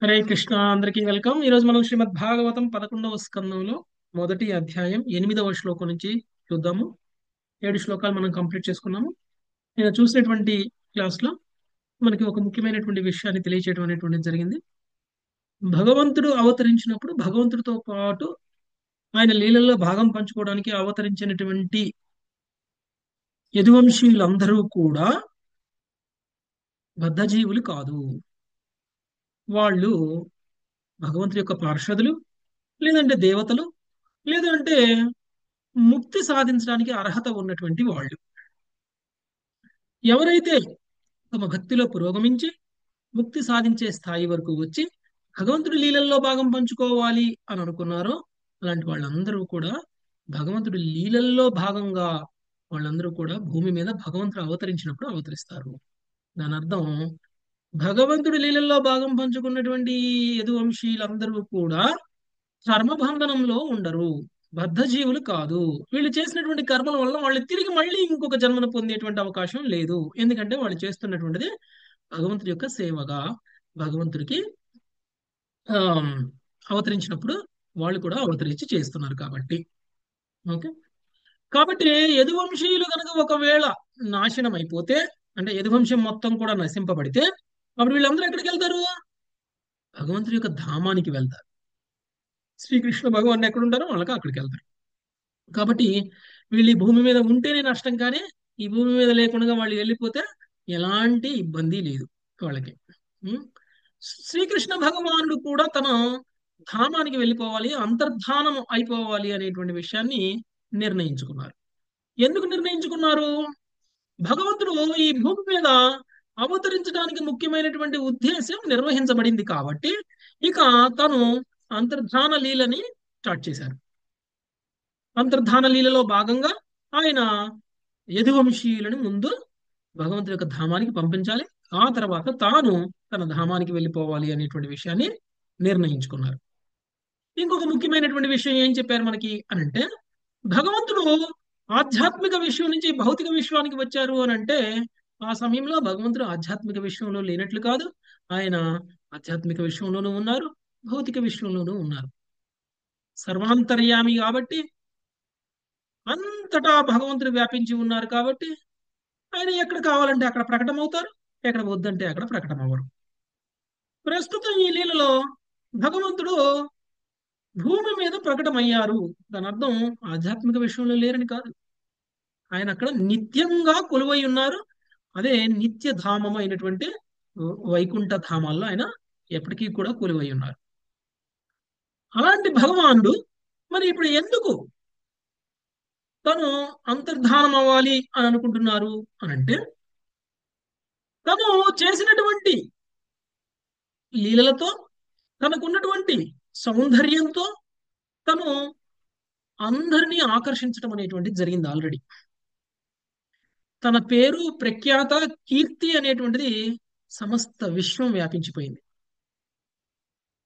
హరే కృష్ణ, అందరికీ వెల్కమ్. ఈ రోజు మనం శ్రీమద్ భాగవతం 11వ స్కందంలో మొదటి అధ్యాయం 8వ శ్లోకం నుంచి చూద్దాము. 7 శ్లోకాలు మనం కంప్లీట్ చేసుకున్నాము. నేను చూసినటువంటి క్లాస్ లో మనకి ఒక ముఖ్యమైనటువంటి విషయాన్ని తెలియచేయడం అనేటువంటిది జరిగింది. భగవంతుడు అవతరించినప్పుడు భగవంతుడితో పాటు ఆయన లీలల్లో భాగం పంచుకోవడానికి అవతరించినటువంటి యదువంశీయులందరూ కూడా బద్ధజీవులు కాదు. వాళ్ళు భగవంతుడి యొక్క పార్షదులు, లేదంటే దేవతలు, లేదంటే ముక్తి సాధించడానికి అర్హత ఉన్నటువంటి వాళ్ళు. ఎవరైతే తమ భక్తిలో పురోగమించి ముక్తి సాధించే స్థాయి వరకు వచ్చి భగవంతుడి లీలల్లో భాగం పంచుకోవాలి అని అనుకున్నారో అలాంటి వాళ్ళందరూ కూడా భగవంతుడి లీలల్లో భాగంగా వాళ్ళందరూ కూడా భూమి మీద భగవంతుడు అవతరించినప్పుడు అవతరిస్తారు. దాని అర్థం భగవంతుడి లీలల్లో భాగం పంచుకున్నటువంటి యదువంశీయులందరూ కూడా కర్మబంధనంలో ఉండరు, బద్ధజీవులు కాదు. వీళ్ళు చేసినటువంటి కర్మల వల్ల వాళ్ళు తిరిగి మళ్ళీ ఇంకొక జన్మను పొందేటువంటి అవకాశం లేదు. ఎందుకంటే వాళ్ళు చేస్తున్నటువంటిది భగవంతుడి యొక్క సేవగా, భగవంతుడికి ఆమ్, అవతరించినప్పుడు వాళ్ళు కూడా అవతరించి చేస్తున్నారు కాబట్టి. ఓకే. కాబట్టి యదువంశీయులు కనుక ఒకవేళ నాశనం అయిపోతే, అంటే యదువంశం మొత్తం కూడా నశింపబడితే, అప్పుడు వీళ్ళందరూ ఎక్కడికి వెళ్తారు? భగవంతుడి యొక్క ధామానికి వెళ్తారు. శ్రీకృష్ణ భగవాన్ ఎక్కడ ఉంటారో వాళ్ళకి అక్కడికి వెళ్తారు. కాబట్టి వీళ్ళు ఈ భూమి మీద ఉంటేనే నష్టం, కానీ ఈ భూమి మీద లేకుండా వాళ్ళు వెళ్ళిపోతే ఎలాంటి ఇబ్బంది లేదు వాళ్ళకి. ఉం? శ్రీకృష్ణ భగవానుడు కూడా తన ధామానికి వెళ్ళిపోవాలి, అంతర్ధానం అయిపోవాలి అనేటువంటి విషయాన్ని నిర్ణయించుకున్నారు. ఎందుకు నిర్ణయించుకున్నారు? భగవంతుడు ఈ భూమి మీద అవతరించడానికి ముఖ్యమైనటువంటి ఉద్దేశం నిర్వహించబడింది కాబట్టి ఇక తను అంతర్ధాన లీలని స్టార్ట్ చేశారు. అంతర్ధాన లీలలో భాగంగా ఆయన యదువంశీయులను ముందు భగవంతుడి యొక్క ధామానికి పంపించాలి, ఆ తర్వాత తాను తన ధామానికి వెళ్ళిపోవాలి అనేటువంటి విషయాన్ని నిర్ణయించుకున్నారు. ఇంకొక ముఖ్యమైనటువంటి విషయం ఏం చెప్పారు మనకి అనంటే, భగవంతుడు ఆధ్యాత్మిక విషయం నుంచి భౌతిక విశ్వానికి వచ్చారు అని అంటే ఆ సమయంలో భగవంతుడు ఆధ్యాత్మిక విషయంలో లేనట్లు కాదు. ఆయన ఆధ్యాత్మిక విషయంలోనూ ఉన్నారు, భౌతిక విషయంలోనూ ఉన్నారు. సర్వాంతర్యామి కాబట్టి, అంతటా భగవంతుడు వ్యాపించి ఉన్నారు కాబట్టి ఆయన ఎక్కడ కావాలంటే అక్కడ ప్రకటమవుతారు, ఎక్కడ వద్దంటే అక్కడ ప్రకటమవ్వరు. ప్రస్తుతం ఈ లీలలో భగవంతుడు భూమి మీద ప్రకటమయ్యారు. దాని అర్థం ఆధ్యాత్మిక విషయంలో లేరని కాదు. ఆయన అక్కడ నిత్యంగా కొలువై ఉన్నారు. అదే నిత్యధామం అయినటువంటి వైకుంఠ ధామాల్లో ఆయన ఎప్పటికీ కూడా కొలువై ఉన్నారు. అలాంటి భగవానుడు మరి ఇప్పుడు ఎందుకు తను అంతర్ధానం అవ్వాలి అని అనుకుంటున్నారు అనంటే, తను చేసినటువంటి లీలలతో, తనకున్నటువంటి సౌందర్యంతో తను అందరినీ ఆకర్షించడం అనేటువంటిది జరిగింది ఆల్రెడీ. తన పేరు ప్రఖ్యాత, కీర్తి అనేటువంటిది సమస్త విశ్వం వ్యాపించిపోయింది.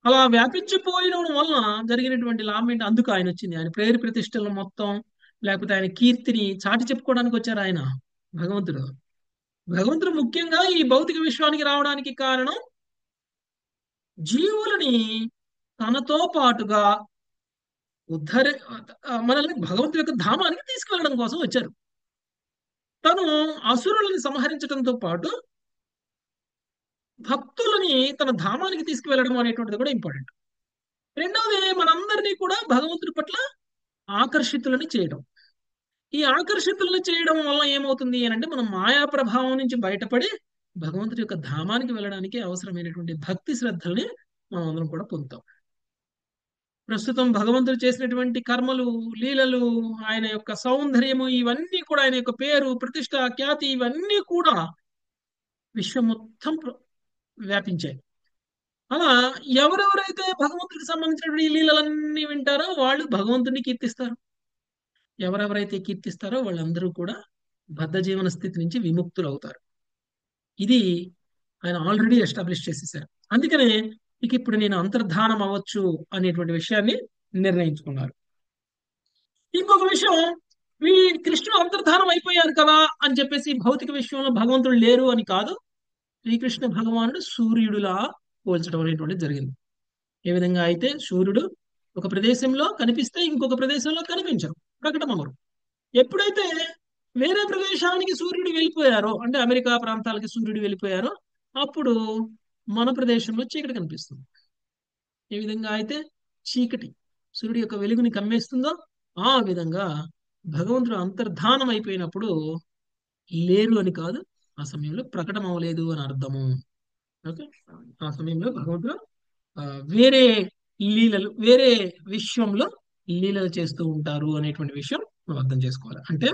అలా వ్యాపించిపోయడం వలన జరిగినటువంటి లాభం ఏంటి? అందుకు ఆయన వచ్చింది. ఆయన పేరు ప్రతిష్టలు మొత్తం, లేకపోతే ఆయన కీర్తిని చాటి చెప్పుకోవడానికి వచ్చారు ఆయన. భగవంతుడు భగవంతుడు ముఖ్యంగా ఈ భౌతిక విశ్వానికి రావడానికి కారణం జీవులని తనతో పాటుగా ఉద్ధరి మనల్ని భగవంతుడి యొక్క ధామానికి తీసుకెళ్లడం కోసం వచ్చారు. తను అసురులను సంహరించడంతో పాటు భక్తులని తన ధామానికి తీసుకువెళ్ళడం అనేటువంటిది కూడా ఇంపార్టెంట్. రెండవది, మనందరినీ కూడా భగవంతుడి పట్ల ఆకర్షితులని చేయడం. ఈ ఆకర్షితులను చేయడం వల్ల ఏమవుతుంది అని అంటే, మనం మాయా ప్రభావం నుంచి బయటపడి భగవంతుడి యొక్క ధామానికి వెళ్ళడానికి అవసరమైనటువంటి భక్తి శ్రద్ధల్ని మనం అందరం కూడా పొందుతాం. ప్రస్తుతం భగవంతుడు చేసినటువంటి కర్మలు, లీలలు, ఆయన యొక్క సౌందర్యము, ఇవన్నీ కూడా, ఆయన యొక్క పేరు ప్రతిష్ట, ఖ్యాతి, ఇవన్నీ కూడా విశ్వం మొత్తం వ్యాపించాయి. అలా ఎవరెవరైతే భగవంతుడికి సంబంధించినటువంటి ఈ లీలలన్నీ వింటారో వాళ్ళు భగవంతుడిని కీర్తిస్తారు. ఎవరెవరైతే కీర్తిస్తారో వాళ్ళందరూ కూడా బద్ధ జీవన స్థితి నుంచి విముక్తులు అవుతారు. ఇది ఆయన ఆల్రెడీ ఎస్టాబ్లిష్ చేసేసారు. అందుకనే ఇక ఇప్పుడు నేను అంతర్ధానం అవ్వచ్చు అనేటువంటి విషయాన్ని నిర్ణయించుకున్నారు. ఇంకొక విషయం, ఈ కృష్ణుడు అంతర్ధానం అయిపోయారు కదా అని చెప్పేసి భౌతిక విషయంలో భగవంతుడు లేరు అని కాదు. శ్రీకృష్ణ భగవానుడు సూర్యుడులా పోల్చడం అనేటువంటిది జరిగింది. ఏ విధంగా అయితే సూర్యుడు ఒక ప్రదేశంలో కనిపిస్తే ఇంకొక ప్రదేశంలో కనిపించరు, ప్రకటమవరు. ఎప్పుడైతే వేరే ప్రదేశానికి సూర్యుడు వెళ్ళిపోయారో, అంటే అమెరికా ప్రాంతాలకి సూర్యుడు వెళ్ళిపోయారో, అప్పుడు మన ప్రదేశంలో చీకటి కనిపిస్తుంది. ఏ విధంగా అయితే చీకటి సూర్యుడి యొక్క వెలుగుని కమ్మేస్తుందో, ఆ విధంగా భగవంతుడు అంతర్ధానం అయిపోయినప్పుడు లేరు అని కాదు, ఆ సమయంలో ప్రకటన అవ్వలేదు అని అర్థము. ఓకే. ఆ సమయంలో భగవంతుడు ఆ, వేరే లీలలు, వేరే విశ్వంలో లీలలు చేస్తూ ఉంటారు అనేటువంటి విషయం మనం అర్థం చేసుకోవాలి. అంటే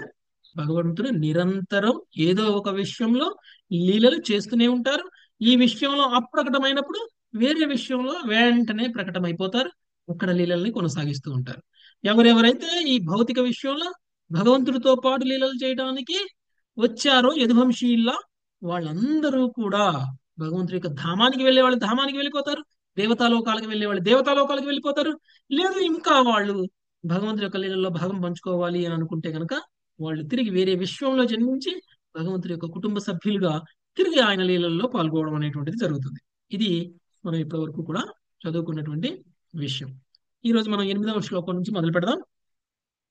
భగవంతుడు నిరంతరం ఏదో ఒక విషయంలో లీలలు చేస్తూనే ఉంటారు. ఈ విషయంలో అప్రకటమైనప్పుడు వేరే విషయంలో వెంటనే ప్రకటమైపోతారు. అక్కడ లీలల్ని కొనసాగిస్తూ ఉంటారు. ఎవరెవరైతే ఈ భౌతిక విషయంలో భగవంతుడితో పాటు లీలలు చేయడానికి వచ్చారో యదువంశీయుల్లా, వాళ్ళందరూ కూడా భగవంతుడి యొక్క ధామానికి వెళ్ళే వాళ్ళు ధామానికి వెళ్ళిపోతారు, దేవతాలోకాలకు వెళ్ళే వాళ్ళు దేవతాలోకాలకు వెళ్ళిపోతారు. లేదు ఇంకా వాళ్ళు భగవంతుడి యొక్క లీలల్లో భాగం పంచుకోవాలి అని అనుకుంటే కనుక వాళ్ళు తిరిగి వేరే విశ్వంలో జన్మించి భగవంతుడి యొక్క కుటుంబ సభ్యులుగా తిరిగి ఆయన లీలల్లో పాల్గొనడం అనేటువంటిది జరుగుతుంది. ఇది మనం ఇప్పటివరకు కూడా చదువుకున్నటువంటి విషయం. ఈ రోజు మనం 8వ శ్లోకం నుంచి మొదలు పెడదాం.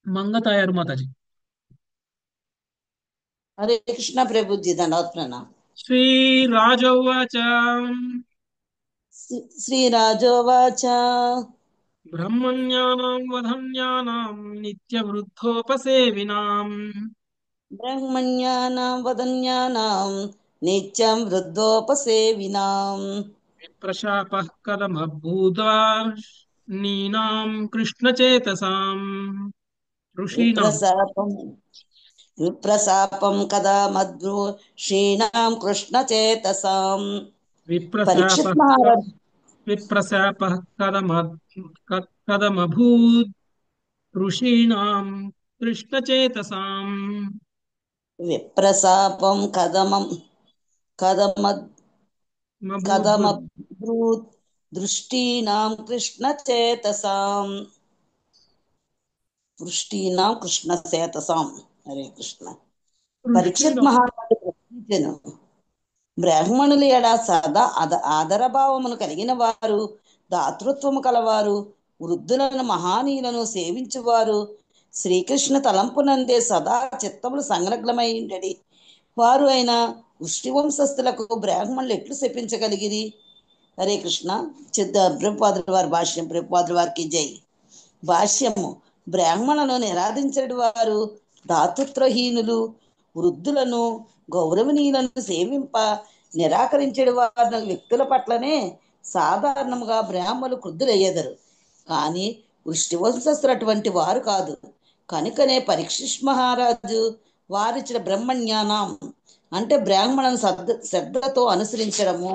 మంగతాయారు మాతాజీ. హరే కృష్ణ ప్రభుజీ, దండవత్ ప్రణామం. శ్రీరాజౌవాచ శ్రీరాజోవాచ బ్రహ్మణ్యానాం వధన్యానాం నిత్యవృద్ధోపసేవినాం బ్రహ్మణ్యానాం వదన్యానాం నిత్యం వృద్ధోపసేవినాం విప్రశాపః కథమభూతానీనాం కృష్ణచేతసాం ఋషీణాం. విప్రశాపం విప్రశాపం కదా మద్భృషీణాం కృష్ణచేతసాం. విప్రశాపః పరీక్షిత్ మహారాజ్ విప్రశాపః కథమభూత్ ఋషీణాం కృష్ణచేతసాం విప్రశాపం కథమద్ మభూద్భుత్. కథమబ్రూత్ దృష్టీనాం కృష్ణచేతసాం. వృష్టీనాం కృష్ణచేతసాం. హరే కృష్ణ. పరీక్షిత్ ఋషీణాం. మహారాజు ప్రశ్నించెను, బ్రాహ్మణులు ఎడ సదా ఆదరభావమును కలిగిన వారు, దాతృత్వము కలవారు, వృద్ధులను మహానీయులను సేవించువారు, శ్రీకృష్ణ తలంపునందే సదా చిత్తములు సంలగ్నమై ఉండడి వారు అయిన వృష్టి వంశస్థులకు బ్రాహ్మణులు ఎట్లు శపించగలిగిరి? హరే కృష్ణ. ప్రభుపాదుల వారి భాష్యం. ప్రభుపాదుల వారికి జై. భాష్యము. బ్రాహ్మణులను నిరాధించడి వారు, దాతృత్వహీనులు, వృద్ధులను, గౌరవనీయులను సేవింప నిరాకరించడి వారి వ్యక్తుల పట్లనే సాధారణంగా బ్రాహ్మణులు క్రుద్ధులయ్యేదరు. కానీ వృష్టి వంశస్థులు అటువంటి వారు కాదు. కనుకనే పరీక్షిత్ మహారాజు వారిచ్చిన బ్రహ్మజ్ఞానం అంటే బ్రాహ్మణులను శ్రద్ధతో అనుసరించడము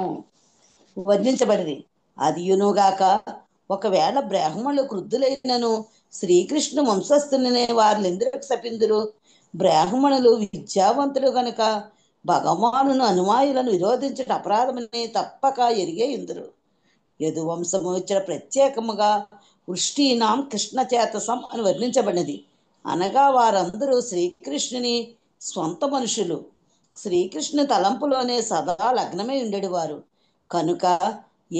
వర్ణించబడింది. అదియునుగాక ఒకవేళ బ్రాహ్మణులు క్రుద్ధులైనను శ్రీకృష్ణ వంశస్థులనే వారిని ఎందుకు శపిందురు? బ్రాహ్మణులు విద్యావంతులు గనుక భగవానును అనుమాయులను విరోధించట అపరాధమని తప్పక ఎరిగే ఇందురు. యదువంశము ఇచ్చిన ప్రత్యేకముగా వృష్టీనాం కృష్ణచేతసం అని వర్ణించబడినది. అనగా వారందరూ శ్రీకృష్ణుని స్వంత మనుషులు, శ్రీకృష్ణ తలంపులోనే సదా లగ్నమై ఉండేవారు. కనుక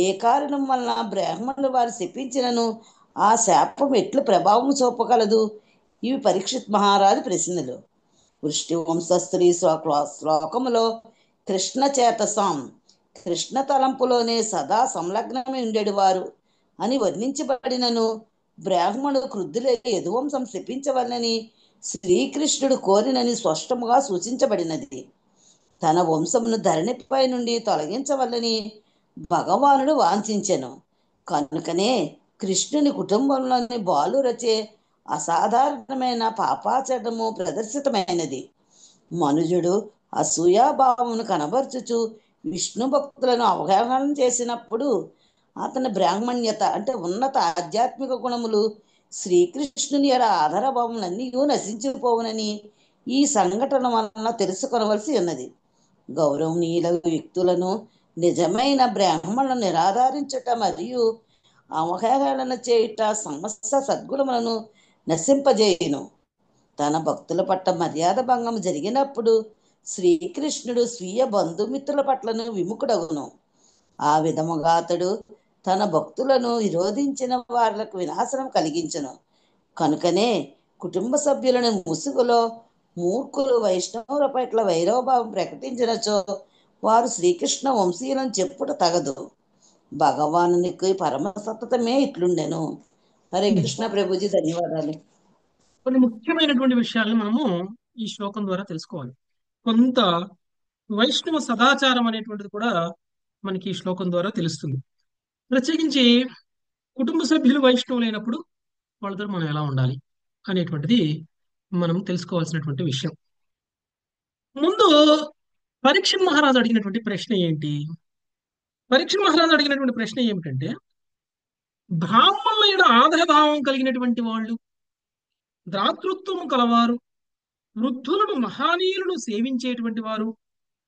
ఏ కారణం వలన బ్రాహ్మణులు వారు శపించినను ఆ శాపం ఎట్లు ప్రభావం చూపగలదు? ఇవి పరీక్షిత్ మహారాజు ప్రశ్నలు. వృష్టి వంశస్థుని శ్లోకములో కృష్ణ చేతసాం, కృష్ణ తలంపులోనే సదా సంలగ్నమై ఉండేవారు అని వర్ణించబడినను బ్రాహ్మణుడు క్రుద్ధులై యదువంశం శపించవలనని శ్రీకృష్ణుడు కోరినని స్పష్టముగా సూచించబడినది. తన వంశమును ధరణిపై నుండి తొలగించవలని భగవానుడు వాంఛించెను. కనుకనే కృష్ణుని కుటుంబంలోని బాలురచే అసాధారణమైన పాపాచరణము ప్రదర్శితమైనది. మనుజుడు అసూయాభావమును కనబర్చుచు విష్ణు భక్తులను అవగాహన చేసినప్పుడు అతని బ్రాహ్మణ్యత అంటే ఉన్నత ఆధ్యాత్మిక గుణములు శ్రీకృష్ణుని యొక్క ఆధారభావములన్నీ నశించిపోవునని ఈ సంఘటన వలన తెలుసుకొనవలసి ఉన్నది. గౌరవనీయుల వ్యక్తులను నిజమైన బ్రాహ్మణులను నిరాధారించుట మరియు అవహేళన చేయుట సమస్త సద్గుణములను నశింపజేయును. తన భక్తుల పట్ల మర్యాద భంగం జరిగినప్పుడు శ్రీకృష్ణుడు స్వీయ బంధుమిత్రుల పట్లను విముఖుడగును. ఆ విధముగా అతడు తన భక్తులను విరోధించిన వాళ్లకు వినాశనం కలిగించును. కనుకనే కుటుంబ సభ్యులను ముసుగులో మూర్ఖులు వైష్ణవుల పట్ల వైరవభావం ప్రకటించినచో వారు శ్రీకృష్ణ వంశీయులను చెప్పుట తగదు. భగవానునికి పరమ సతతమే ఇట్లుండెను. హరే కృష్ణ ప్రభుజీ, ధన్యవాదాలు. కొన్ని ముఖ్యమైనటువంటి విషయాలను మనము ఈ శ్లోకం ద్వారా తెలుసుకోవాలి. కొంత వైష్ణవ సదాచారం అనేటువంటిది కూడా మనకి ఈ శ్లోకం ద్వారా తెలుస్తుంది. ప్రత్యేకించి కుటుంబ సభ్యులు వైష్ణవులైనప్పుడు వాళ్ళతో మనం ఎలా ఉండాలి అనేటువంటిది మనం తెలుసుకోవాల్సినటువంటి విషయం. ముందు పరీక్ష మహారాజు అడిగినటువంటి ప్రశ్న ఏంటి? పరీక్ష మహారాజు అడిగినటువంటి ప్రశ్న ఏమిటంటే, బ్రాహ్మణుల యొక్క ఆదరభావం కలిగినటువంటి వాళ్ళు, దాతృత్వము కలవారు, వృద్ధులను మహానీయులను సేవించేటువంటి వారు,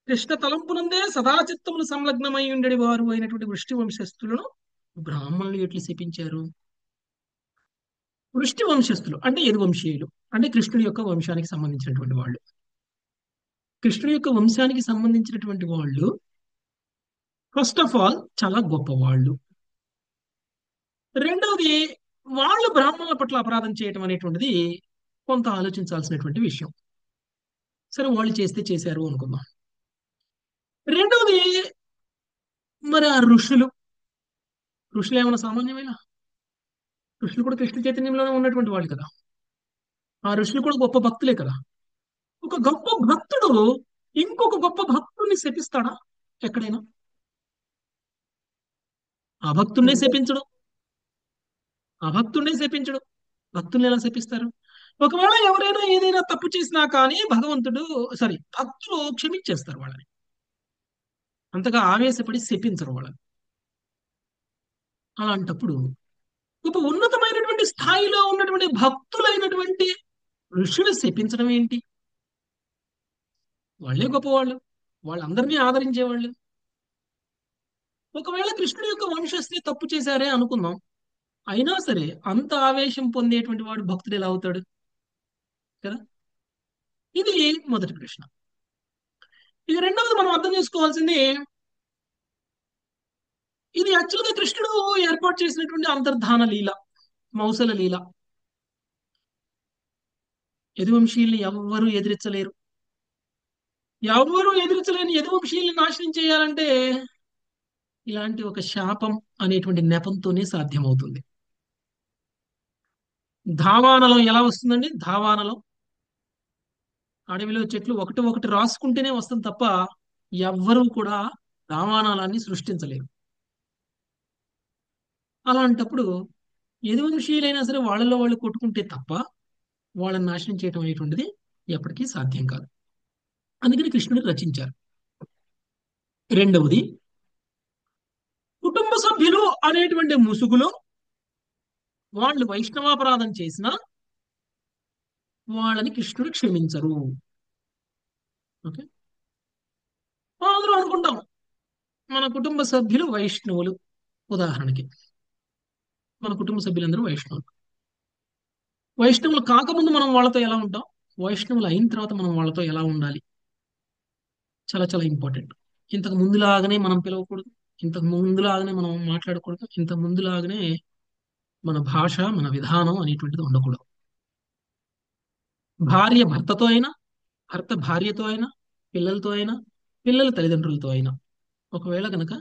కృష్ణ తలంపునందే సదాచిత్తములు సంలగ్నమై ఉండేది వారు అయినటువంటి వృష్టి వంశస్థులను బ్రాహ్మణులు ఎట్లు శపించారు? వృష్టి వంశస్థులు అంటే యదువంశీయులు, అంటే కృష్ణుడి యొక్క వంశానికి సంబంధించినటువంటి వాళ్ళు. కృష్ణుడి యొక్క వంశానికి సంబంధించినటువంటి వాళ్ళు ఫస్ట్ ఆఫ్ ఆల్ చాలా గొప్పవాళ్ళు. రెండవది, వాళ్ళు బ్రాహ్మణుల పట్ల అపరాధం చేయటం అనేటువంటిది కొంత ఆలోచించాల్సినటువంటి విషయం. సరే, వాళ్ళు చేస్తే చేశారు అనుకుందాం. రెండవది, మరి ఆ ఋషులు ఏమైనా సామాన్యమైన? ఋషులు కూడా కృష్ణ చైతన్యంలోనే ఉన్నటువంటి వాళ్ళు కదా. ఆ ఋషులు కూడా గొప్ప భక్తులే కదా. ఒక గొప్ప భక్తుడు ఇంకొక గొప్ప భక్తుడిని శపిస్తాడా ఎక్కడైనా? ఆ భక్తుడినే శపించడు, ఆ భక్తుడినే శపించడు. భక్తుల్ని ఎలా శపిస్తారు? ఒకవేళ ఎవరైనా ఏదైనా తప్పు చేసినా కానీ భక్తులు క్షమించేస్తారు వాళ్ళని. అంతగా ఆవేశపడి శపించరు వాళ్ళని. అలాంటప్పుడు గొప్ప ఉన్నతమైనటువంటి స్థాయిలో ఉన్నటువంటి భక్తులైనటువంటి ఋషులు శపించడం ఏంటి? వాళ్ళే గొప్పవాళ్ళు, వాళ్ళందరినీ ఆదరించేవాళ్ళు. ఒకవేళ కృష్ణుడి యొక్క వంశస్థులు తప్పు చేశారే అనుకుందాం, అయినా సరే అంత ఆవేశం పొందేటువంటి వాడు భక్తుడు ఎలా అవుతాడు కదా? ఇది మొదటి ప్రశ్న. ఇది రెండవది మనం అర్థం చేసుకోవాల్సింది, ఇది యాక్చువల్గా కృష్ణుడు ఏర్పాటు చేసినటువంటి అంతర్ధాన లీల, మౌసల లీల. యదువంశీయుల్ని ఎవ్వరూ ఎదిరించలేరు. ఎవ్వరూ ఎదిరించలేని యదువంశీయుల్ని నాశనం చేయాలంటే ఇలాంటి ఒక శాపం అనేటువంటి నెపంతోనే సాధ్యమవుతుంది. ధావానలం ఎలా వస్తుందండి? ధావానలం అడవిలో చెట్లు ఒకటి ఒకటి రాసుకుంటేనే వస్తుంది తప్ప ఎవ్వరూ కూడా ధావానలాన్ని సృష్టించలేరు. అలాంటప్పుడు యదువంశీయులైనా సరే వాళ్ళలో వాళ్ళు కొట్టుకుంటే తప్ప వాళ్ళని నాశనం చేయటం అనేటువంటిది ఎప్పటికీ సాధ్యం కాదు. అందుకని కృష్ణుడు రచించారు. రెండవది, కుటుంబ సభ్యులు అనేటువంటి ముసుగులో వాళ్ళు వైష్ణవాపరాధం చేసినా వాళ్ళని కృష్ణుడు క్షమించరు. ఓకే, అందరూ అనుకుంటాం మన కుటుంబ సభ్యులు వైష్ణవులు. ఉదాహరణకి మన కుటుంబ సభ్యులందరూ వైష్ణవులు. వైష్ణవులు కాకముందు మనం వాళ్ళతో ఎలా ఉంటాం, వైష్ణవులు అయిన తర్వాత మనం వాళ్ళతో ఎలా ఉండాలి, చాలా చాలా ఇంపార్టెంట్. ఇంతకు ముందులాగానే మనం పిలవకూడదు, ఇంతకు ముందులాగానే మనం మాట్లాడకూడదు, ఇంతకు ముందులాగానే మన భాష, మన విధానం అనేటువంటిది ఉండకూడదు. భార్య భర్తతో అయినా, భర్త భార్యతో అయినా, పిల్లలతో అయినా, పిల్లల తల్లిదండ్రులతో అయినా ఒకవేళ కనుక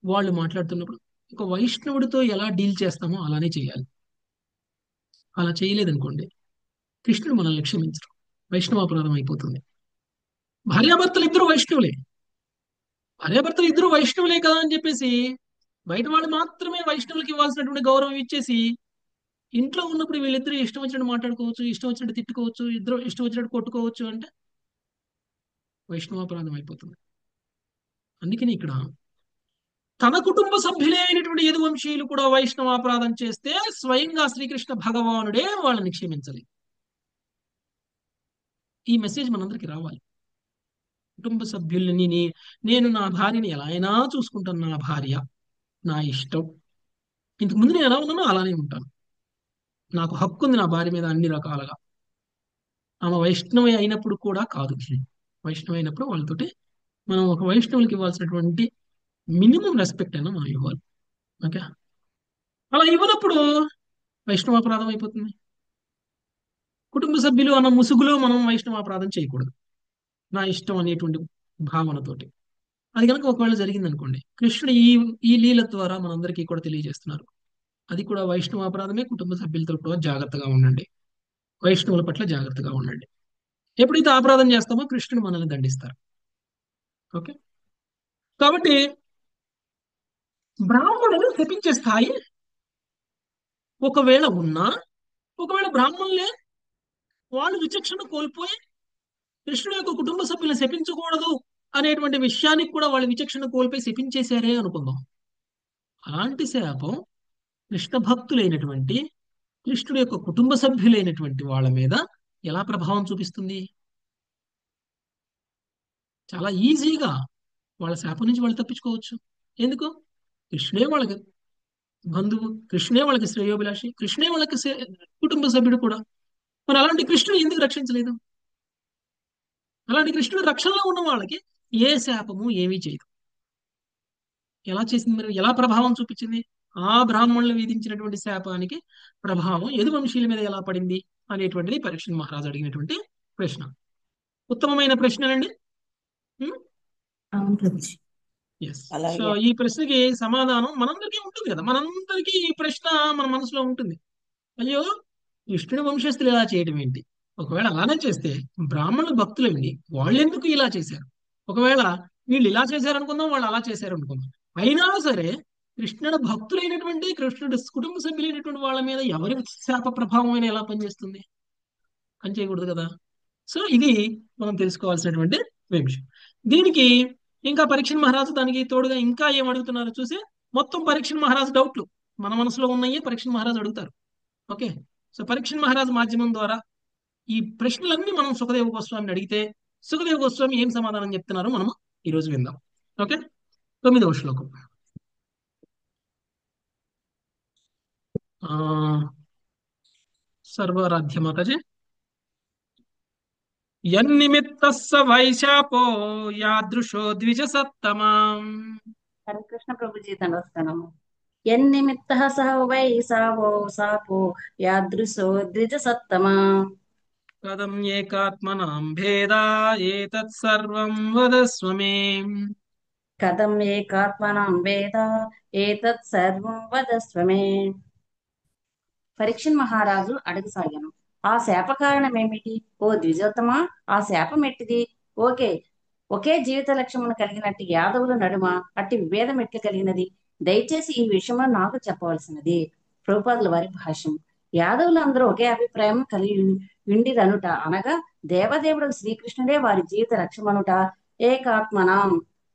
వాళ్ళు మాట్లాడుతున్నప్పుడు ఒక వైష్ణవుడితో ఎలా డీల్ చేస్తామో అలానే చేయాలి. అలా చేయలేదనుకోండి, కృష్ణుడు మనల్ని క్షమించరు, వైష్ణవాపరాధం అయిపోతుంది. భార్యాభర్తలు ఇద్దరు వైష్ణవులే, భార్యాభర్తలు ఇద్దరు వైష్ణవులే కదా అని చెప్పేసి బయట వాళ్ళు మాత్రమే వైష్ణవులకి ఇవ్వాల్సినటువంటి గౌరవం ఇచ్చేసి ఇంట్లో ఉన్నప్పుడు వీళ్ళిద్దరూ ఇష్టం వచ్చినట్టు మాట్లాడుకోవచ్చు, ఇష్టం వచ్చినట్టు తిట్టుకోవచ్చు, ఇద్దరు ఇష్టం వచ్చినట్టు కొట్టుకోవచ్చు అంటే వైష్ణవాపరాధం అయిపోతుంది. అందుకని ఇక్కడ తన కుటుంబ సభ్యులే అయినటువంటి యదువంశీయులు కూడా వైష్ణవాపరాధం చేస్తే స్వయంగా శ్రీకృష్ణ భగవానుడే వాళ్ళని క్షమించలేదు. ఈ మెసేజ్ మనందరికి రావాలి. కుటుంబ సభ్యుల్ని నేను నా భార్యని ఎలా అయినా చూసుకుంటాను, నా భార్య నా ఇష్టం, ఇంతకు ముందు నేను ఎలా ఉన్నానో అలానే ఉంటాను, నాకు హక్కు ఉంది నా భార్య మీద అన్ని రకాలుగా. ఆమె వైష్ణవి అయినప్పుడు కూడా కాదు, వైష్ణవి అయినప్పుడు వాళ్ళతోటి మనం ఒక వైష్ణవులకి ఇవ్వాల్సినటువంటి మినిమం రెస్పెక్ట్ అయినా మనం ఇవ్వాలి. ఓకే. అలా ఇవ్వనప్పుడు వైష్ణవాపరాధం అయిపోతుంది. కుటుంబ సభ్యులు అన్న ముసుగులో మనం వైష్ణవాపరాధం చేయకూడదు, నా ఇష్టం అనేటువంటి భావనతోటి. అది కనుక ఒకవేళ జరిగింది అనుకోండి, కృష్ణుడు ఈ ఈ లీల ద్వారా మనందరికీ కూడా తెలియజేస్తున్నారు, అది కూడా వైష్ణవాపరాధమే. కుటుంబ సభ్యులతో కూడా జాగ్రత్తగా ఉండండి, వైష్ణవుల పట్ల జాగ్రత్తగా ఉండండి. ఎప్పుడైతే అపరాధం చేస్తామో కృష్ణుడు మనల్ని దండిస్తారు. ఓకే. కాబట్టి బ్రాహ్మణులు శపించే స్థాయి ఒకవేళ ఉన్నా, ఒకవేళ బ్రాహ్మణులే వాళ్ళు విచక్షణ కోల్పోయి కృష్ణుడు యొక్క కుటుంబ సభ్యులను శపించకూడదు అనేటువంటి విషయానికి కూడా వాళ్ళు విచక్షణ కోల్పోయి శపించేశారే అనుకుందాం. అలాంటి శాపం కృష్ణ భక్తులైనటువంటి, కృష్ణుడి యొక్క కుటుంబ సభ్యులైనటువంటి వాళ్ళ మీద ఎలా ప్రభావం చూపిస్తుంది? చాలా ఈజీగా వాళ్ళ శాపం నుంచి వాళ్ళు తప్పించుకోవచ్చు. ఎందుకు? కృష్ణుడే వాళ్ళకి బంధువు, కృష్ణుడే వాళ్ళకి శ్రేయోభిలాషి, కృష్ణుడే వాళ్ళకి కుటుంబ సభ్యుడు కూడా. మరి అలాంటి కృష్ణుడు ఎందుకు రక్షించలేదు? అలాంటి కృష్ణుడు రక్షణలో ఉన్న వాళ్ళకి ఏ శాపము ఏమీ చేయదు. ఎలా చేసింది మరి? ఎలా ప్రభావం చూపించింది? ఆ బ్రాహ్మణులు విధించినటువంటి శాపానికి ప్రభావం యదువంశీయుల మీద ఎలా పడింది అనేటువంటిది పరీక్షణ్ మహారాజు అడిగినటువంటి ప్రశ్న. ఉత్తమమైన ప్రశ్నలండి. అవును ప్రభుజీ. ఎస్. సో అలాగే ఈ ప్రశ్నకి సమాధానం మనందరికీ ఉంటుంది కదా, మనందరికీ ఈ ప్రశ్న మన మనసులో ఉంటుంది. అయ్యో, కృష్ణుడి వంశస్థులు ఇలా చేయడం ఏంటి? ఒకవేళ అలానే చేస్తే బ్రాహ్మణుల భక్తులండి, వాళ్ళు ఎందుకు ఇలా చేశారు? ఒకవేళ వీళ్ళు ఇలా చేశారు అనుకుందాం, వాళ్ళు అలా చేశారు అనుకుందాం, అయినా సరే కృష్ణుడు భక్తులైనటువంటి, కృష్ణుడు కుటుంబ సభ్యులైనటువంటి వాళ్ళ మీద ఎవరి శాప ప్రభావం అయినా ఎలా పనిచేస్తుంది? పని చేయకూడదు కదా. సో ఇది మనం తెలుసుకోవాల్సినటువంటి విషయం. దీనికి ఇంకా పరీక్షణ్ మహారాజు దానికి తోడుగా ఇంకా ఏం అడుగుతున్నారో చూసి, మొత్తం పరీక్షణ్ మహారాజు డౌట్లు మన మనసులో ఉన్నాయి, పరీక్షణ్ మహారాజు అడుగుతారు. ఓకే. సో పరీక్షణ్ మహారాజు మాధ్యమం ద్వారా ఈ ప్రశ్నలన్నీ మనం సుఖదేవ గోస్వామిని అడిగితే, సుఖదేవ గోస్వామి ఏం సమాధానం చెప్తున్నారో మనం ఈ రోజు విందాం. ఓకే. 9వ శ్లోకం. సర్వారాధ్య మాతాజీ. యన్నిమిత్తః స వైశాపో యాదృశో ద్విజ సత్తమాం. హరే కృష్ణ ప్రభుజీ దండవత్సనము. ఎన్నిమిత్త సహ వై సావో సాపో యాదృశో ద్విజ సత్తమా. కథం ఏకాత్మనాం భేదా ఏతత్ సర్వం వదస్వ మే. కథం ఏకాత్మనాం వేద ఏతత్ సర్వం వదస్వ మే. పరీక్షణ్ మహారాజు అడగసాగాను, ఆ శాప కారణం ఏమిటి ఓ ద్విజోత్తమా? ఆ శాపం ఎట్టిది? ఒకే జీవిత లక్ష్యమును కలిగినట్టు యాదవుల నడుమ అట్టి విభేదం ఎట్లు కలిగినది? దయచేసి ఈ విషయంలో నాకు చెప్పవలసినది. ప్రభుపాదుల వారి భాష్యం. యాదవులు అందరూ ఒకే అభిప్రాయం కలిగి ఉండిరనుట అనగా దేవదేవుడు శ్రీకృష్ణుడే వారి జీవిత లక్ష్యమనుట, ఏకాత్మనాం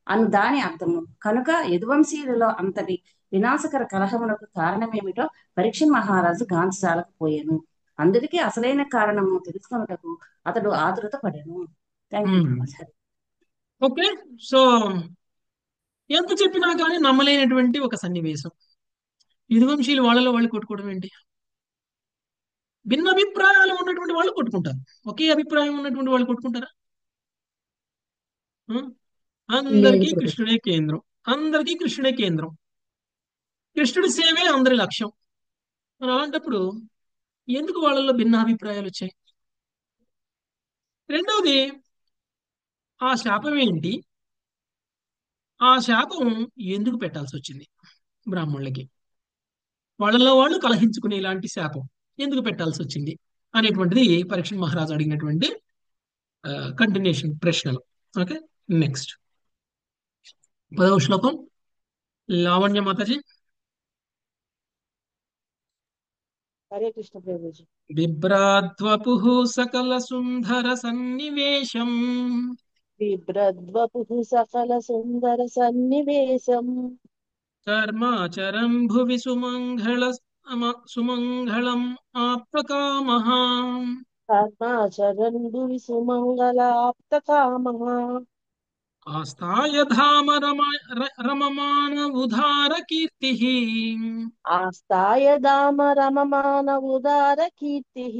అను దాని అర్థము. కనుక యదువంశీయులలో అంతటి వినాశకర కలహమునకు కారణమేమిటో పరీక్షణ్ మహారాజు గాంచజాలకపోయాను. అందుకే అసలైన కారణము తెలుసుకొనుటకు అతడు ఆతృత పడాను. Thank you. ఓకే. సో ఎంత చెప్పినా కానీ నమ్మలేనటువంటి ఒక సన్నివేశం. యదువంశీయులు వాళ్ళలో వాళ్ళు కొట్టుకోవడం ఏంటి? భిన్న అభిప్రాయాలు ఉన్నటువంటి వాళ్ళు కొట్టుకుంటారు, ఒకే అభిప్రాయం ఉన్నటువంటి వాళ్ళు కొట్టుకుంటారా? ఆ? లేదు అందరికీ ప్రభు. కృష్ణుడే కేంద్రం, అందరికీ కృష్ణుడే కేంద్రం, కృష్ణుడి సేవే అందరి లక్ష్యం. మరి అలాంటప్పుడు ఎందుకు వాళ్ళలో భిన్న అభిప్రాయాలు వచ్చాయి? రెండవది, ఆ శాపం ఏంటి? ఆ శాపం ఎందుకు పెట్టాల్సి వచ్చింది బ్రాహ్మణులకి? వాళ్ళలో వాళ్ళు కలహించుకునే ఇలాంటి శాపం ఎందుకు పెట్టాల్సి వచ్చింది అనేటువంటిది పరీక్షణ్ మహారాజు అడిగినటువంటి కంటిన్యూషన్ ప్రశ్నలు. ఓకే. నెక్స్ట్ 10వ శ్లోకం. లావణ్య మాతాజీ. హరే కృష్ణ ప్రభుజీ. బిభ్రాద్వపుః సకల సుందర సన్నివేశం బిభ్రద్వపుః సకల సుందర సన్నివేశం కర్మాచరన్ భువి సుమంగళం ఆప్తకామః. కర్మాచరన్ భువి సుమంగళాప్తకామః. ఆస్థాయ ధామ రమమాణ ఉదార కీర్తిః. ఆస్థాయ దామ రమమాన ఉదార కీర్తిః.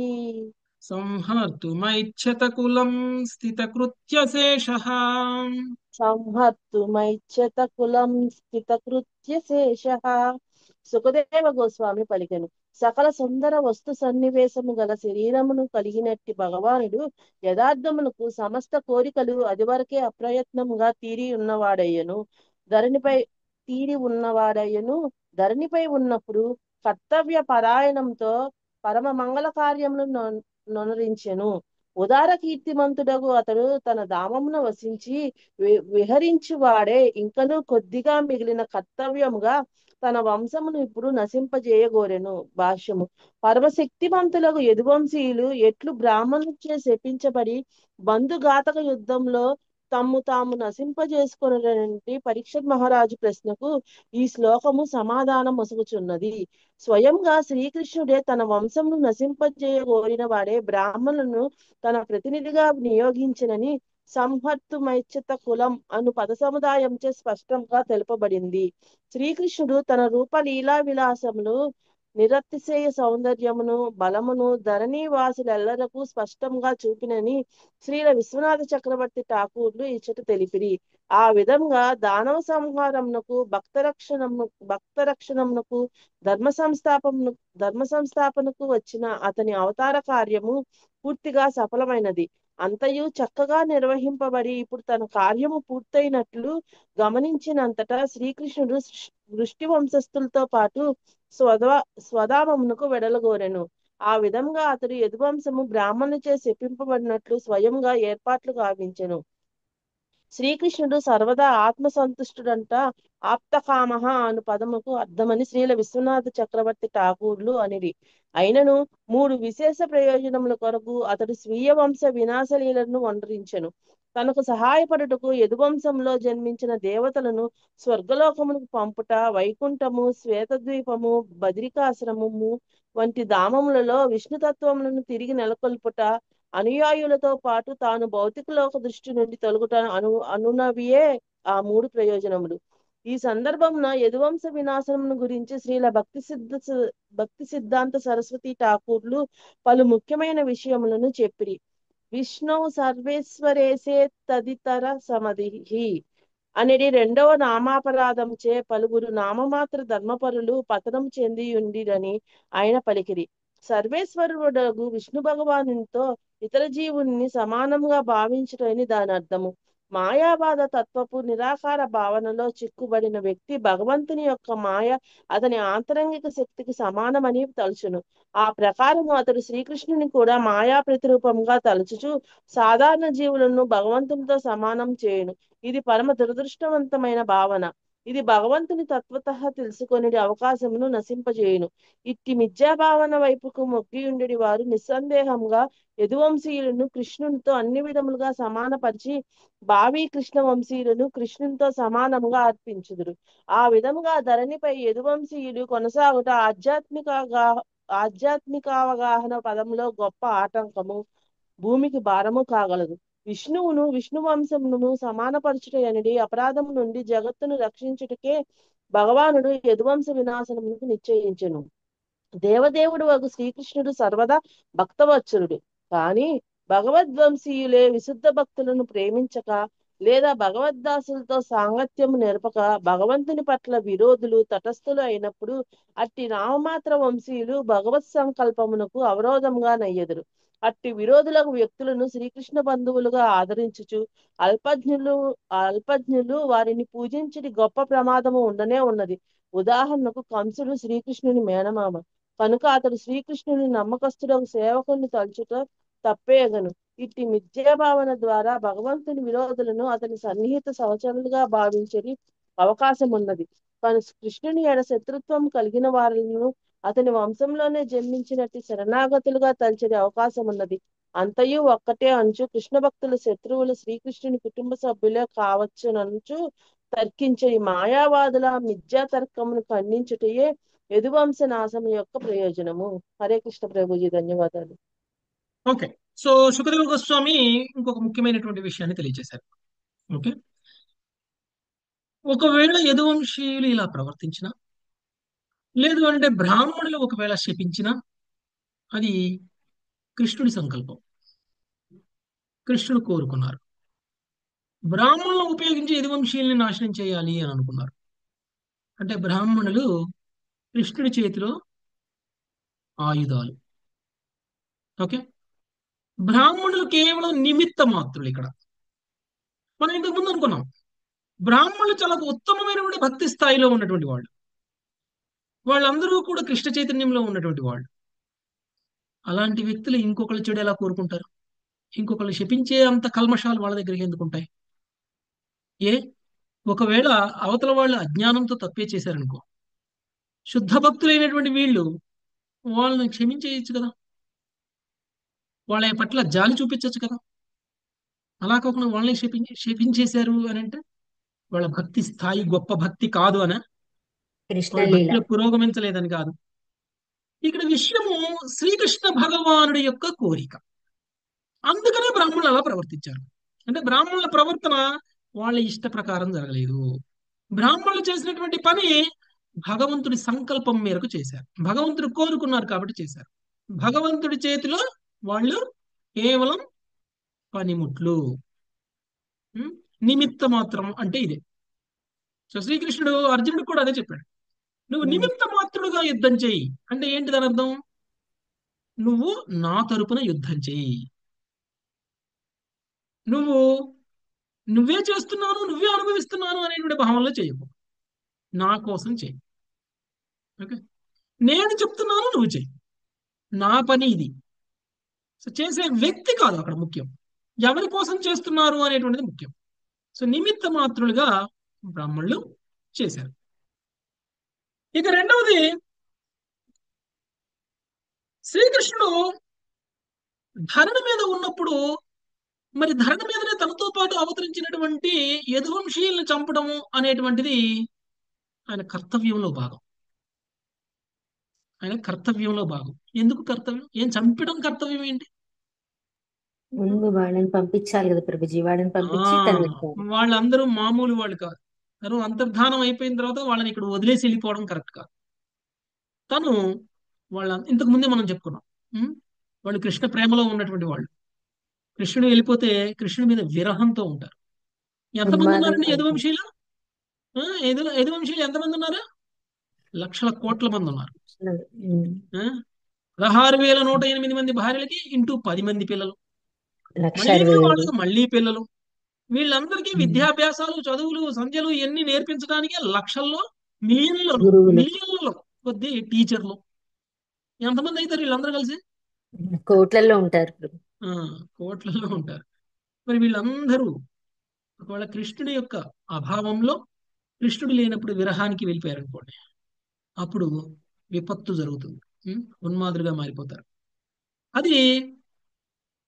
సంహర్తుమైచ్ఛత కులం స్థితకృత్య శేషః. సంహర్తుమైచ్ఛత కులం స్థితకృత్య శేషః. సుఖదేవ గోస్వామి పలికెను. సకల సుందర వస్తు సన్నివేశము గల శరీరమును కలిగినట్టి భగవానుడు యథార్థమునకు సమస్త కోరికలు అదివరకే అప్రయత్నముగా ధరణిపై తీరి ఉన్నవాడయ్యను. ధరణిపై ఉన్నప్పుడు కర్తవ్య పరాయణంతో పరమ మంగళ కార్యమును నొనరించెను. ఉదార కీర్తిమంతుడగు అతడు తన ధామమున వసించి విహరించువాడే ఇంకనూ కొద్దిగా మిగిలిన కర్తవ్యముగా తన వంశమును ఇప్పుడు నశింపజేయగోరెను. భాష్యము. పరమశక్తిమంతులకు యదువంశీయులు ఎట్లు బ్రాహ్మణులచే శపించబడి బంధుఘాతక యుద్ధంలో తమ్ము తాము నశింపజేసుకొనటి పరీక్షత్ మహారాజు ప్రశ్నకు ఈ శ్లోకము సమాధానం మొసగుచున్నది. స్వయంగా శ్రీకృష్ణుడే తన వంశమును నశింపజేయగోరిన వాడే బ్రాహ్మణులను తన ప్రతినిధిగా నియోగించినని సంహర్తుమైచ్ఛత కులం అను పద సముదాయంచే స్పష్టంగా తెలుపబడింది. శ్రీకృష్ణుడు తన రూప లీలా విలాసములు నిరతిశయ సౌందర్యమును బలమును ధరణీవాసులెల్లరకు స్పష్టంగా చూపినని శ్రీల విశ్వనాథ చక్రవర్తి ఠాకూర్లు ఇచ్చట తెలిపిరి. ఆ విధంగా దానవ సంహారమునకు భక్త రక్షణమునకు ధర్మ సంస్థాపనకు వచ్చిన అతని అవతార కార్యము పూర్తిగా సఫలమైనది. అంతయు చక్కగా నిర్వహింపబడి ఇప్పుడు తన కార్యము పూర్తయినట్లు గమనించినంతటా శ్రీకృష్ణుడు వృష్టి వంశస్థులతో పాటు స్వధామమునకు వెడలగోరెను. ఆ విధంగా అతడు యదువంశము బ్రాహ్మణులచే శపింపబడినట్లు స్వయంగా ఏర్పాట్లు గావించెను. శ్రీకృష్ణుడు సర్వదా ఆత్మసంతుష్టుడంట. ఆప్తకామః అను పదముకు అర్థమని శ్రీల విశ్వనాథ చక్రవర్తి ఠాకూర్లు అనిరి. అయినను 3 విశేష ప్రయోజనముల కొరకు అతడు స్వీయ వంశ వినాశలీలను వండరించెను. తనకు సహాయపడుటకు యదువంశంలో జన్మించిన దేవతలను స్వర్గలోకమునకు పంపుట, వైకుంఠము, శ్వేతద్వీపము, బదరికాశ్రమము వంటి ధామములలో విష్ణుతత్వములను తిరిగి నెలకొల్పుట, అనుయాయులతో పాటు తాను భౌతిక లోక దృష్టి నుండి తొలగుట అనునవియే ఆ 3 ప్రయోజనములు. ఈ సందర్భమున యదువంశ వినాశనమును గురించి శ్రీల భక్తి సిద్ధాంత సరస్వతి ఠాకూర్లు పలు ముఖ్యమైన విషయములను చెప్పిరి. విష్ణు సర్వేశ్వరేసే తదితర సమధిహి అనేది 2వ నామాపరాధంచే పలువురు నామమాత్ర ధర్మపరులు పతనం చెందియుండిరని ఆయన పలికిరి. సర్వేశ్వరుడగు విష్ణు భగవానునితో ఇతర జీవుల్ని సమానంగా భావించుటని దాని అర్థము. మాయావాద తత్వపు నిరాకార భావనలో చిక్కుబడిన వ్యక్తి భగవంతుని యొక్క మాయ అతని ఆంతరంగిక శక్తికి సమానమని తలుచును. ఆ ప్రకారము అతడు శ్రీకృష్ణుని కూడా మాయా ప్రతిరూపంగా తలచుచు సాధారణ జీవులను భగవంతునితో సమానం చేయును. ఇది పరమ దురదృష్టవంతమైన భావన. ఇది భగవంతుని తత్వతః తెలుసుకొనే అవకాశమును నశింపజేయును. ఇట్టి మిథ్యాభావన వైపుకు మొగ్గియుండెడి వారు నిస్సందేహంగా యదువంశీయులను కృష్ణునితో అన్ని విధములుగా సమానపరిచి భావి కృష్ణ వంశీయులను కృష్ణునితో సమానముగా అర్పించుదురు. ఆ విధముగా ధరణిపై యదువంశీయులు కొనసాగుట ఆధ్యాత్మికావగాహన పదములో గొప్ప ఆటంకము, భూమికి భారము కాగలదు. విష్ణువును విష్ణు వంశమును సమానపరచుట అనేది అపరాధము నుండి జగత్తును రక్షించుటకే భగవానుడు యదువంశ వినాశనమునకు నిశ్చయించెను. దేవదేవుడు వగు శ్రీకృష్ణుడు సర్వదా భక్తవత్సలుడు. కాని భగవద్వంశీయులే విశుద్ధ భక్తులను ప్రేమించక లేదా భగవద్దాసులతో సాంగత్యము నెరపక భగవంతుని పట్ల విరోధులు తటస్థులు అయినప్పుడు అట్టి నామమాత్ర వంశీయులు భగవత్ సంకల్పమునకు అవరోధంగా నయ్యెదరు. అట్టి విరోధులకు వ్యక్తులను శ్రీకృష్ణ బంధువులుగా ఆదరించుచు అల్పజ్ఞులు వారిని పూజించడి గొప్ప ప్రమాదము ఉండనే ఉన్నది. ఉదాహరణకు కంసుడు శ్రీకృష్ణుని మేనమామ కనుక అతడు శ్రీకృష్ణుని నమ్మకస్తుడకు సేవకుని తలుచుట తప్పేగను. ఇట్టి మిథ్యాభావన ద్వారా భగవంతుని విరోధులను అతని సన్నిహిత సహచరులుగా భావించని అవకాశం ఉన్నది. కానీ కృష్ణుని ఎడ శత్రుత్వం కలిగిన వారిని అతని వంశంలోనే జన్మించినట్టు శరణాగతులుగా తలచే అవకాశం ఉన్నది. అంతయు ఒక్కటే అంచు కృష్ణ భక్తుల శత్రువులు శ్రీకృష్ణుని కుటుంబ సభ్యులే కావచ్చునంచు తర్కించే ఈ మాయావాదుల మిథ్యా తర్కమును ఖండించుటయే యదువంశ నాశం యొక్క ప్రయోజనము. హరే కృష్ణ ప్రభుజీ, ధన్యవాదాలు. ఓకే. సో సుఖదేవ గోస్వామి ఇంకొక ముఖ్యమైనటువంటి విషయాన్ని తెలియజేశారు. ఓకే, ఒకవేళ యదువంశీయులు ఇలా ప్రవర్తించిన, లేదు అంటే బ్రాహ్మణులు ఒకవేళ శపించిన, అది కృష్ణుడి సంకల్పం, కృష్ణుడు కోరుకున్నారు. బ్రాహ్మణులను ఉపయోగించి యదువంశీయుల్ని నాశనం చేయాలి అని అనుకున్నారు. అంటే బ్రాహ్మణులు కృష్ణుడి చేతిలో ఆయుధాలు. ఓకే. బ్రాహ్మణులు కేవలం నిమిత్త మాత్రులు ఇక్కడ. మనం ఇంతకు ముందు అనుకున్నాం బ్రాహ్మణులు చాలా ఉత్తమమైనటువంటి భక్తి స్థాయిలో ఉన్నటువంటి వాళ్ళు. వాళ్ళందరూ కూడా కృష్ణ చైతన్యంలో ఉన్నటువంటి వాళ్ళు. అలాంటి వ్యక్తులు ఇంకొకళ్ళు చెడు ఎలా కోరుకుంటారు? ఇంకొకళ్ళు శపించే అంత కల్మషాలు వాళ్ళ దగ్గరికి ఎందుకుంటాయి? ఏ ఒకవేళ అవతల వాళ్ళు అజ్ఞానంతో తప్పే చేశారనుకో, శుద్ధ భక్తులైనటువంటి వీళ్ళు వాళ్ళని క్షమించేయచ్చు కదా, వాళ్ళ పట్ల జాలి చూపించవచ్చు కదా. అలా కాకుండా వాళ్ళని శపించేశారు అని అంటే వాళ్ళ భక్తి స్థాయి గొప్ప భక్తి కాదు అని, వాళ్ళ కృష్ణలీల. భక్తిలో పురోగమించలేదని కాదు. ఇక్కడ విషయము శ్రీకృష్ణ భగవానుడి యొక్క కోరిక. అందుకనే బ్రాహ్మణులు అలా ప్రవర్తించారు. అంటే బ్రాహ్మణుల ప్రవర్తన వాళ్ళ ఇష్ట ప్రకారం జరగలేదు. బ్రాహ్మణులు చేసినటువంటి పని భగవంతుడి సంకల్పం మేరకు చేశారు. భగవంతుడు కోరుకున్నారు కాబట్టి చేశారు. భగవంతుడి చేతిలో వాళ్ళు కేవలం పనిముట్లు. ఉం? నిమిత్త మాత్రం అంటే ఇదే. సో శ్రీకృష్ణుడు అర్జునుడు కూడా అదే చెప్పాడు. నువ్వు నిమిత్త మాత్రుడుగా యుద్ధం చెయ్యి అంటే ఏంటి దాని అర్థం? నువ్వు నా తరపున యుద్ధం చెయ్యి. నువ్వు నువ్వే చేస్తున్నాను, నువ్వే అనుభవిస్తున్నాను అనేటువంటి భావనలో చేయకు. నా కోసం చెయ్యి. ఓకే. నేను చెప్తున్నాను, నువ్వు చెయ్యి. నా పని ఇది. సో చేసే వ్యక్తి కాదు అక్కడ ముఖ్యం, ఎవరి కోసం చేస్తున్నారు అనేటువంటిది ముఖ్యం. సో నిమిత్త మాత్రులుగా బ్రాహ్మణులు చేశారు. ఇక రెండవది, శ్రీకృష్ణుడు ధరణి మీద ఉన్నప్పుడు మరి ధరణి మీదనే తనతో పాటు అవతరించినటువంటి యదువంశీయుల్ని చంపడము అనేటువంటిది ఆయన కర్తవ్యంలో భాగం. ఆయన కర్తవ్యంలో భాగం. ఎందుకు కర్తవ్యం? ఏం చంపడం కర్తవ్యం ఏంటి? ముందు వాళ్ళని పంపించాలి కదా ప్రభుజీ, వాళ్ళని పంపించి తను వెళ్తారు. వాళ్ళందరూ మామూలు వాళ్ళు కాదు. తను అంతర్ధానం అయిపోయిన తర్వాత వాళ్ళని ఇక్కడ వదిలేసి వెళ్ళిపోవడం కరెక్ట్ కాదు. తను ఇంతకు ముందే మనం చెప్పుకున్నాం. ఉం? వాళ్ళు కృష్ణ ప్రేమలో ఉన్నటువంటి వాళ్ళు. కృష్ణుడు వెళ్ళిపోతే కృష్ణుడి మీద విరహంతో ఉంటారు. ఎంతమంది ఉన్మాదం ఉన్నారండి అంటారు. యదువంశీయులు? యదువంశీయులు ఎంతమంది ఉన్నారు? లక్షల కోట్ల మంది ఉన్నారు. ఉమ్. 16,108 మంది భార్యలకి ఇంటూ 10 మంది పిల్లలు, మళ్ళీ 1,60,000. వాళ్ళకి మళ్ళీ పిల్లలు. వీళ్ళందరికీ విద్యాభ్యాసాలు, చదువులు, సంధ్యలు ఇవన్నీ నేర్పించడానికి లక్షల్లో, గురువులు మిలియన్లలో కొద్ది టీచర్లు. ఎంతమంది అవుతారు వీళ్ళందరూ కలిసి? కోట్లల్లో ఉంటారు ప్రభు. కోట్లలో ఉంటారు. మరి వీళ్ళందరూ ఒకవేళ కృష్ణుడి యొక్క అభావంలో, కృష్ణుడు లేనప్పుడు విరహానికి వెళ్ళిపోయారు అనుకోండి, అప్పుడు విపత్తు జరుగుతుంది. ఉన్మాదులుగా మారిపోతారు. అది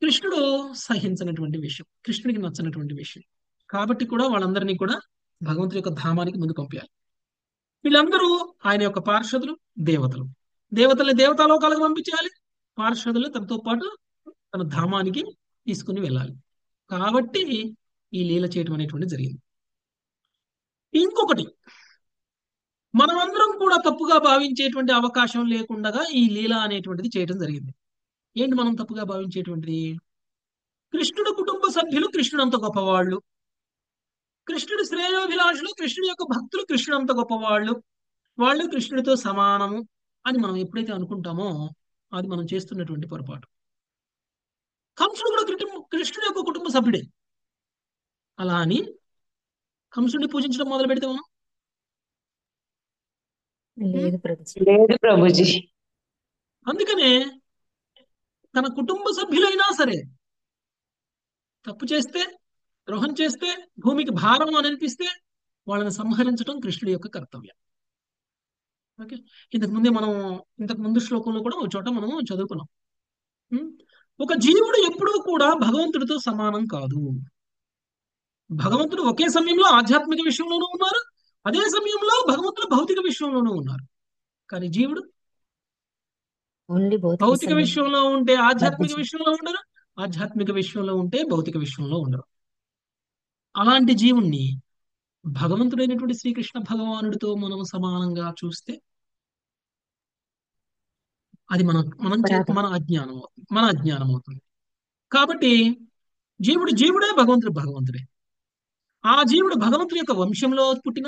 కృష్ణుడు సహించినటువంటి విషయం, కృష్ణుడికి నచ్చినటువంటి విషయం. కాబట్టి కూడా వాళ్ళందరినీ కూడా భగవంతుడి యొక్క ధామానికి ముందు పంపించాలి. వీళ్ళందరూ ఆయన యొక్క పార్షదులు, దేవతలు. దేవతల్ని దేవతాలోకాలకు పంపించాలి, పార్షదులు తనతో పాటు తన ధామానికి తీసుకుని వెళ్ళాలి. కాబట్టి ఈ లీల చేయటం అనేటువంటి జరిగింది. ఇంకొకటి, మనమందరం కూడా తప్పుగా భావించేటువంటి అవకాశం లేకుండా ఈ లీల అనేటువంటిది చేయటం జరిగింది. ఏంటి మనం తప్పుగా భావించేటువంటిది? కృష్ణుడు కుటుంబ సభ్యులు కృష్ణుడు అంత గొప్పవాళ్ళు, కృష్ణుడు శ్రేయోభిలాషులు, కృష్ణుడి యొక్క భక్తులు కృష్ణుడు అంత గొప్పవాళ్ళు, వాళ్ళు కృష్ణుడితో సమానము అని మనం ఎప్పుడైతే అనుకుంటామో అది మనం చేస్తున్నటువంటి పొరపాటు. కంసుడు కూడా కృష్ణుడి యొక్క కుటుంబ సభ్యుడే. అలా అని కంసుడిని పూజించడం మొదలు పెడితే మనం లేదు ప్రభుజీ. లేదు ప్రభుజీ. అందుకనే తన కుటుంబ సభ్యులైనా సరే తప్పు చేస్తే, ద్రోహం చేస్తే, భూమికి భారం అని అనిపిస్తే వాళ్ళని సంహరించడం కృష్ణుడి యొక్క కర్తవ్యం. ఓకే. ఇంతకు ముందు శ్లోకంలో కూడా ఒక చోట మనం చదువుకున్నాం. ఒక జీవుడు ఎప్పుడూ కూడా భగవంతుడితో సమానం కాదు. భగవంతుడు ఒకే సమయంలో ఆధ్యాత్మిక విషయంలోనూ ఉన్నారు, అదే సమయంలో భగవంతుడు భౌతిక విషయంలోనూ ఉన్నారు. కానీ జీవుడు ఓన్లీ భౌతిక విషయంలో ఉంటే ఆధ్యాత్మిక విషయంలో ఉండరు, ఆధ్యాత్మిక విషయంలో ఉంటే భౌతిక విషయంలో ఉండరు. అలాంటి జీవుణ్ణి భగవంతుడైనటువంటి శ్రీకృష్ణ భగవానుడితో మనం సమానంగా చూస్తే అది మన అజ్ఞానం అవుతుంది. కాబట్టి జీవుడే, భగవంతుడే. ఆ జీవుడు భగవంతుడి యొక్క వంశంలో పుట్టిన,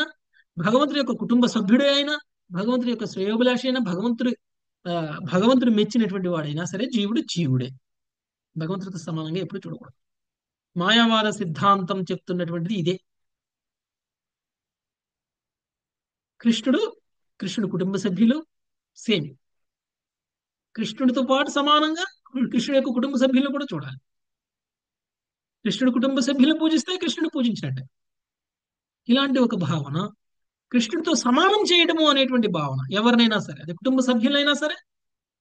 భగవంతుడి యొక్క కుటుంబ సభ్యుడే అయినా, భగవంతుడి యొక్క శ్రేయోభిలాషి అయినా, ఆ, భగవంతుడు మెచ్చినటువంటి వాడైనా సరే జీవుడు జీవుడే. భగవంతుడితో సమానంగా ఎప్పుడు చూడకూడదు. మాయావాద సిద్ధాంతం చెప్తున్నటువంటిది ఇదే. కృష్ణుడు, కృష్ణుడు కుటుంబ సభ్యులు సేమ్. కృష్ణుడితో పాటు సమానంగా కృష్ణుడి యొక్క కుటుంబ సభ్యులను కూడా చూడాలి. కృష్ణుడి కుటుంబ సభ్యులను పూజిస్తే కృష్ణుడు పూజించినట్టే. ఇలాంటి ఒక భావన, కృష్ణుడితో సమానం చేయడము అనేటువంటి భావన ఎవరినైనా సరే, అది కుటుంబ సభ్యులైనా సరే,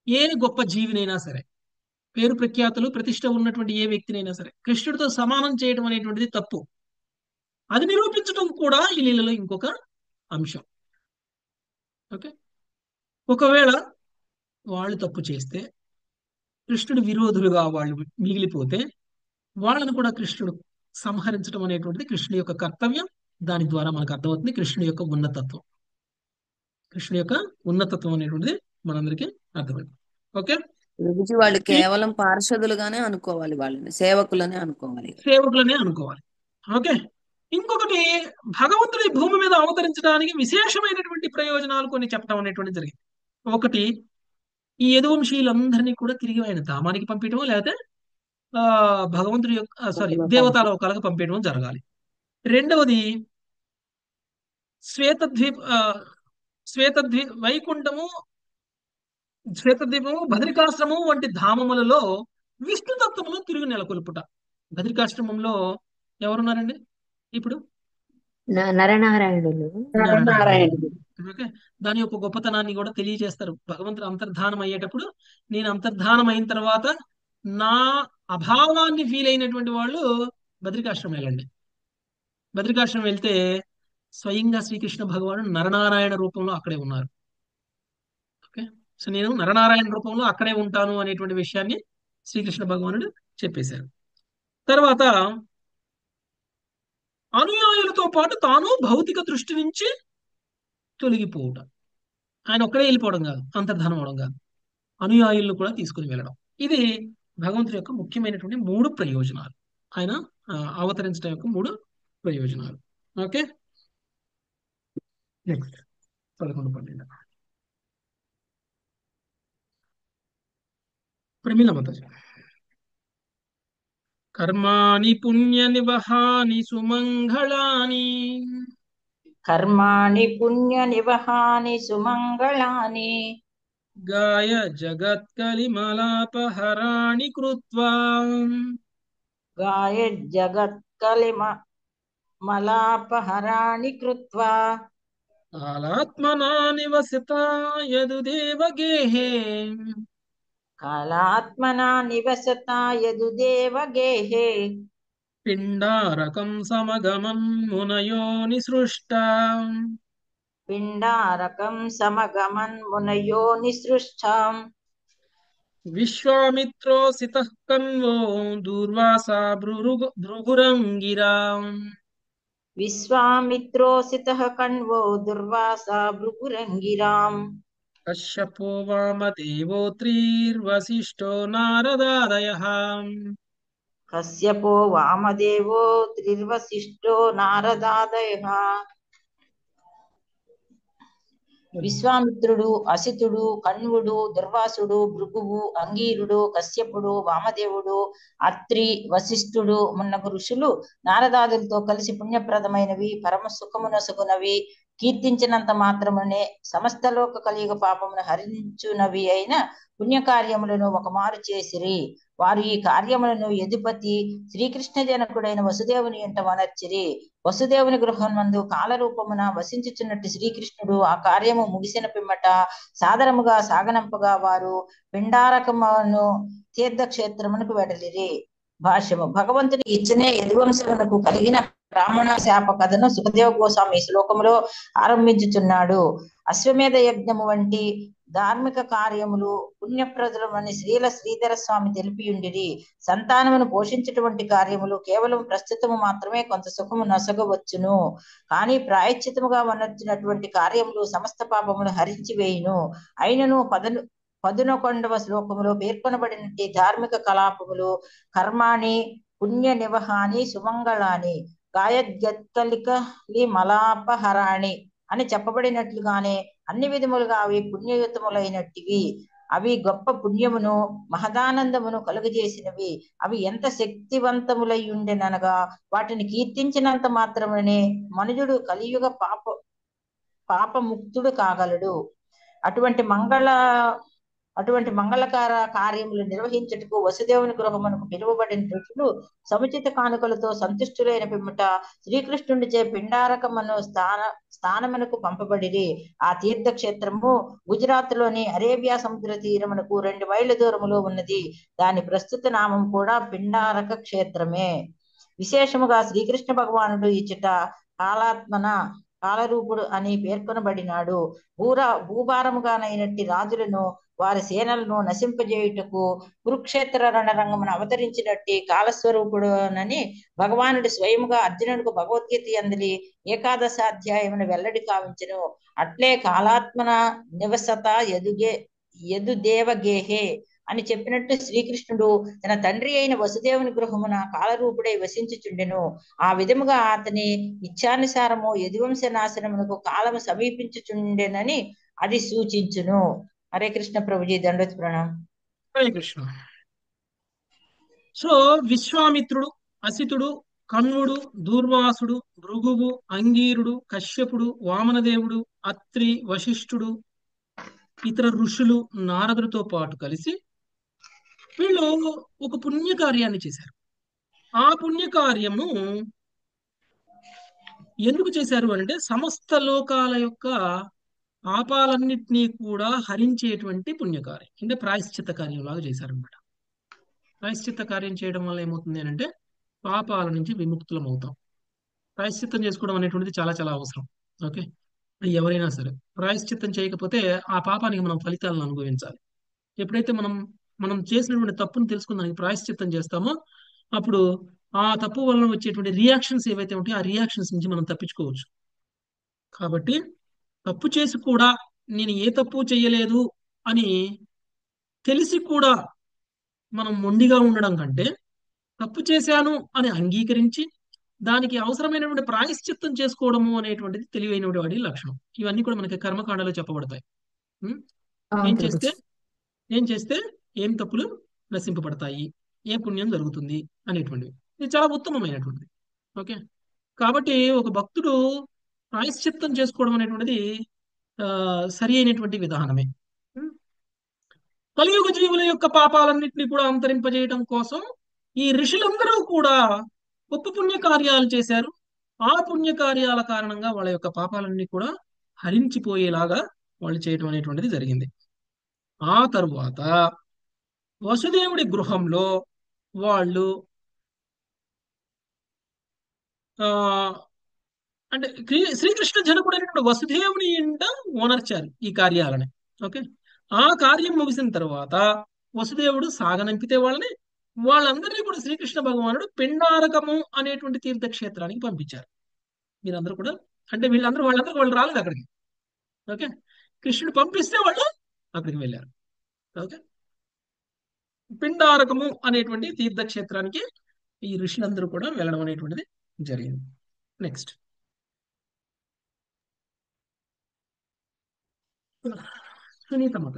ఏ గొప్ప జీవినైనా సరే, పేరు ప్రఖ్యాతులు ప్రతిష్ట ఉన్నటువంటి ఏ వ్యక్తినైనా సరే కృష్ణుడితో సమానం చేయడం అనేటువంటిది తప్పు. అది నిరూపించడం కూడా ఈ లీలలో ఇంకొక అంశం. ఓకే, ఒకవేళ వాళ్ళు తప్పు చేస్తే, కృష్ణుడి విరోధులుగా వాళ్ళు మిగిలిపోతే, వాళ్ళను కూడా కృష్ణుడు సంహరించడం అనేటువంటిది కృష్ణుడి యొక్క కర్తవ్యం. దాని ద్వారా మనకు అర్థమవుతుంది కృష్ణుడి యొక్క ఉన్నతత్వం. కృష్ణుడి యొక్క ఉన్నతత్వం అనేటువంటిది మనందరికీ అర్థమవుతుంది. ఓకే, ప్రభుజీ వాళ్ళు కేవలం పార్షదులుగానే అనుకోవాలి, వాళ్ళని సేవకులనే అనుకోవాలి. సేవకులనే అనుకోవాలి. ఓకే, ఇంకొకటి, భగవంతుడి భూమి మీద అవతరించడానికి విశేషమైనటువంటి ప్రయోజనాలు కొన్ని చెప్పడం అనేటువంటిది జరిగింది. ఒకటి, ఈ యదువంశీయులందరినీ కూడా తిరిగి ఆయన ధామానికి పంపించడం, లేకపోతే భగవంతుడి యొక్క దేవతాలోకాలకు పంపించడం జరగాలి. రెండవది, శ్వేతద్వీప వైకుంఠము, శ్వేతద్వీపము, బదరికాశ్రమం వంటి ధామములలో విష్ణుతత్వమును తిరిగి నెలకొల్పుట. బదరికాశ్రమంలో ఎవరున్నారండి ఇప్పుడు? నరనారాయణులు. ఓకే, దాని యొక్క గొప్పతనాన్ని కూడా తెలియజేస్తారు. భగవంతుడు అంతర్ధానం అయ్యేటప్పుడు, నేను అంతర్ధానం అయిన తర్వాత నా అభావాన్ని ఫీల్ అయినటువంటి వాళ్ళు బద్రికాశ్రమం వెళ్ళండి. బద్రికాశ్రమం వెళ్తే స్వయంగా శ్రీకృష్ణ భగవానుడు నరనారాయణ రూపంలో అక్కడే ఉన్నారు. ఓకే, సో నేను నరనారాయణ రూపంలో అక్కడే ఉంటాను అనేటువంటి విషయాన్ని శ్రీకృష్ణ భగవానుడు చెప్పేశారు. తర్వాత అనుయాయులతో పాటు తాను భౌతిక దృష్టి నుంచి తొలగిపోవుట. ఆయన ఒక్కడే వెళ్ళిపోవడం కాదు, అంతర్ధానం అవడం కాదు, అనుయాయులను కూడా తీసుకుని వెళ్ళడం. ఇది భగవంతుడి యొక్క ముఖ్యమైనటువంటి 3 ప్రయోజనాలు, ఆయన అవతరించడం యొక్క 3 ప్రయోజనాలు. Okay, next 11-12 Pramila Mataji. కర్మాణి పుణ్య నివహాని సుమంగళాని, కర్మాణి పుణ్య నివహాని సుమంగళాని, గాయ జగత్కలిమలాపహరాణి కృత్వా, గాయ జగత్కలిమలాపహరాణి కృత్వా, కాలాత్మనా నివసితా యదుదేవగేహే, కాలాత్మనా నివసతా యదుదేవ గేహే, పిండారకం సమగమన్ మునయో నిసృష్టా, పిండారకం సమగమన్ మునయో నిసృష్టాం, విశ్వామిత్రోసితః కన్వో దూర్వాసా భృగురంగిరాం, విశ్వామిత్రోసితః కణ్వో దుర్వాసా భృగురంగిరాం, కశ్యపో వామదేవోత్రీర్వశిష్ఠో నారదాదయః, కశ్యపో వామదేవో త్రిర్వశిష్ఠో నారదాదయః. విశ్వామిత్రుడు, అసితుడు, కణ్వుడు, దుర్వాసుడు, భృగువు, అంగీరుడు, కశ్యపుడు, వామదేవుడు, అత్రి, వశిష్ఠుడు మున్నగు ఋషులు నారదాదులతో కలిసి పుణ్యప్రదమైనవి, పరమ సుఖమునొసగునవి, కీర్తించినంత మాత్రమునే సమస్త లోక కలియుగ పాపమును హరించునవి అయిన పుణ్యకార్యములను ఒకమారు చేసిరి. వారు ఈ కార్యములను యదుపతి శ్రీకృష్ణ జనకుడైన వసుదేవుని ఎంట వనర్చిరి. వసుదేవుని గృహం నందు కాలరూపమున వసించుచున్నట్టు శ్రీకృష్ణుడు ఆ కార్యము ముగిసిన పిమ్మట సాదరముగా సాగనంపగా వారు పిండారకమును తీర్థక్షేత్రమునకు వెడలిరి. భాష్యము. భగవంతుని ఇచ్చనే యదువంశమునకు కలిగిన బ్రాహ్మణ శాప కథను సుఖదేవ గోస్వామి ఈ శ్లోకములో ఆరంభించుచున్నాడు. అశ్వమేధ యజ్ఞము వంటి ధార్మిక కార్యములు పుణ్యప్రదులమని శ్రీల శ్రీధర స్వామి తెలిపియుండిరి. సంతానమును పోషించేటువంటి కార్యములు కేవలం ప్రస్తుతము మాత్రమే కొంత సుఖము నొసగవచ్చును, కానీ ప్రాయశ్చితముగా వనర్చినటువంటి కార్యములు సమస్త పాపములు హరించి వేయును. అయినను 11వ శ్లోకములో పేర్కొనబడినట్టి ధార్మిక కలాపములు కర్మాణి పుణ్య నివహాని సుమంగళాని, గాయద్గలికలి మలాపహరాణి అని చెప్పబడినట్లుగానే అన్ని విధములుగా అవి పుణ్యయుతములైనట్టివి. అవి గొప్ప పుణ్యమును మహదానందమును కలుగజేసినవి. అవి ఎంత శక్తివంతములై ఉండెననగా వాటిని కీర్తించినంత మాత్రమే మనుజుడు కలియుగ పాపముక్తుడు కాగలడు. అటువంటి మంగళకర కార్యములు నిర్వహించుటకు వసుదేవుని గృహమునకు పిలువబడిన ఋషులు సముచిత కానుకలతో సంతుష్టులైన పిమ్మట శ్రీకృష్ణుడిచే పిండారకమును స్థానమునకు పంపబడిరి. ఆ తీర్థక్షేత్రము గుజరాత్ లోని అరేబియా సముద్ర తీరమునకు 2 మైళ్ళ దూరములో ఉన్నది. దాని ప్రస్తుత నామం కూడా పిండారక క్షేత్రమే. విశేషముగా శ్రీకృష్ణ భగవానుడు ఇచ్చట కాలరూపుడు అని పేర్కొనబడినాడు. భూభారముగానైనట్టి రాజులను వారి సేనలను నశింపజేయుటకు కురుక్షేత్ర రణరంగమును అవతరించినట్టి కాలస్వరూపుడునని భగవానుడు స్వయముగా అర్జునుడికి భగవద్గీత యందలి 11వ అధ్యాయమును వెల్లడి కావించెను. అట్లే కాలాత్మన నివసత యదుదేవగేహే అని చెప్పినట్టు శ్రీకృష్ణుడు తన తండ్రి అయిన వసుదేవుని గృహమున కాలరూపుడై వసించుచుండెను. ఆ విధముగా అతని ఇచ్ఛానుసారము యదువంశ నాశనమునకు కాలము సమీపించుచుండెనని అది సూచించును. హరే కృష్ణ ప్రభుజీ, దండోత్ ప్రణాం. హరే కృష్ణ. సో విశ్వామిత్రుడు, అసితుడు, కణ్వుడు, దూర్వాసుడు, భృగువు, అంగీరుడు, కశ్యపుడు, వామనదేవుడు, అత్రి, వశిష్ఠుడు, ఇతర ఋషులు, నారదుడితో పాటు కలిసి వీళ్ళు ఒక పుణ్యకార్యాన్ని చేశారు. ఆ పుణ్యకార్యము ఎందుకు చేశారు అంటే సమస్త లోకాల యొక్క పాపాలన్నిటినీ కూడా హరించేటువంటి పుణ్యకార్యం, అంటే ప్రాయశ్చిత్త కార్యం లాగా చేశారనమాట. ప్రాయశ్చిత్త కార్యం చేయడం వల్ల ఏమవుతుంది అంటే పాపాల నుంచి విముక్తులం అవుతాం. ప్రాయశ్చిత్తం చేసుకోవడం అనేటువంటిది చాలా చాలా అవసరం. ఓకే, ఎవరైనా సరే ప్రాయశ్చిత్తం చేయకపోతే ఆ పాపానికి మనం ఫలితాలను అనుభవించాలి. ఎప్పుడైతే మనం చేసినటువంటి తప్పును తెలుసుకుందానికి ప్రాయశ్చిత్తం చేస్తామో అప్పుడు ఆ తప్పు వలన వచ్చేటువంటి రియాక్షన్స్ ఏవైతే ఉంటాయో ఆ రియాక్షన్స్ నుంచి మనం తప్పించుకోవచ్చు. కాబట్టి తప్పు చేసి కూడా నేను ఏ తప్పు చేయలేదు అని తెలిసి కూడా మనం మొండిగా ఉండడం కంటే తప్పు చేశాను అని అంగీకరించి దానికి అవసరమైనటువంటి ప్రాయశ్చిత్తం చేసుకోవడము అనేటువంటిది తెలివైన వాడి లక్షణం. ఇవన్నీ కూడా మనకి కర్మకాండలో చెప్పబడతాయి. ఏం చేస్తే ఏం తప్పులు నశింపబడతాయి, ఏ పుణ్యం జరుగుతుంది అనేటువంటివి. ఇది చాలా ఉత్తమమైనటువంటిది. ఓకే, కాబట్టి ఒక భక్తుడు ప్రాయశ్చిత్తం చేసుకోవడం అనేటువంటిది సరి అయినటువంటి విధానమే. కలియుగ జీవుల యొక్క పాపాలన్నింటినీ కూడా అంతరింపజేయడం కోసం ఈ ఋషులందరూ కూడా గొప్ప పుణ్య కార్యాలు చేశారు. ఆ పుణ్య కార్యాల కారణంగా వాళ్ళ యొక్క పాపాలన్నీ కూడా హరించిపోయేలాగా వాళ్ళు చేయడం అనేటువంటిది జరిగింది. ఆ తరువాత వసుదేవుడి గృహంలో వాళ్ళు అంటే శ్రీకృష్ణ జనకుడు అనేటువంటి వసుదేవుని ఇంట ఓనర్చారు ఈ కార్యాలని. ఓకే, ఆ కార్యం ముగిసిన తర్వాత వసుదేవుడు సాగనంపితే వాళ్ళందరినీ కూడా శ్రీకృష్ణ భగవానుడు పిండారకము అనేటువంటి తీర్థక్షేత్రానికి పంపించారు. మీరందరూ కూడా అంటే వాళ్ళందరూ వాళ్ళు రాలేదు అక్కడికి. ఓకే, కృష్ణుడు పంపిస్తే వాళ్ళు అక్కడికి వెళ్ళారు. ఓకే, పిండారకము అనేటువంటి తీర్థక్షేత్రానికి ఈ ఋషులందరూ కూడా వెళ్ళడం అనేటువంటిది జరిగింది. నెక్స్ట్ సునీత మాత.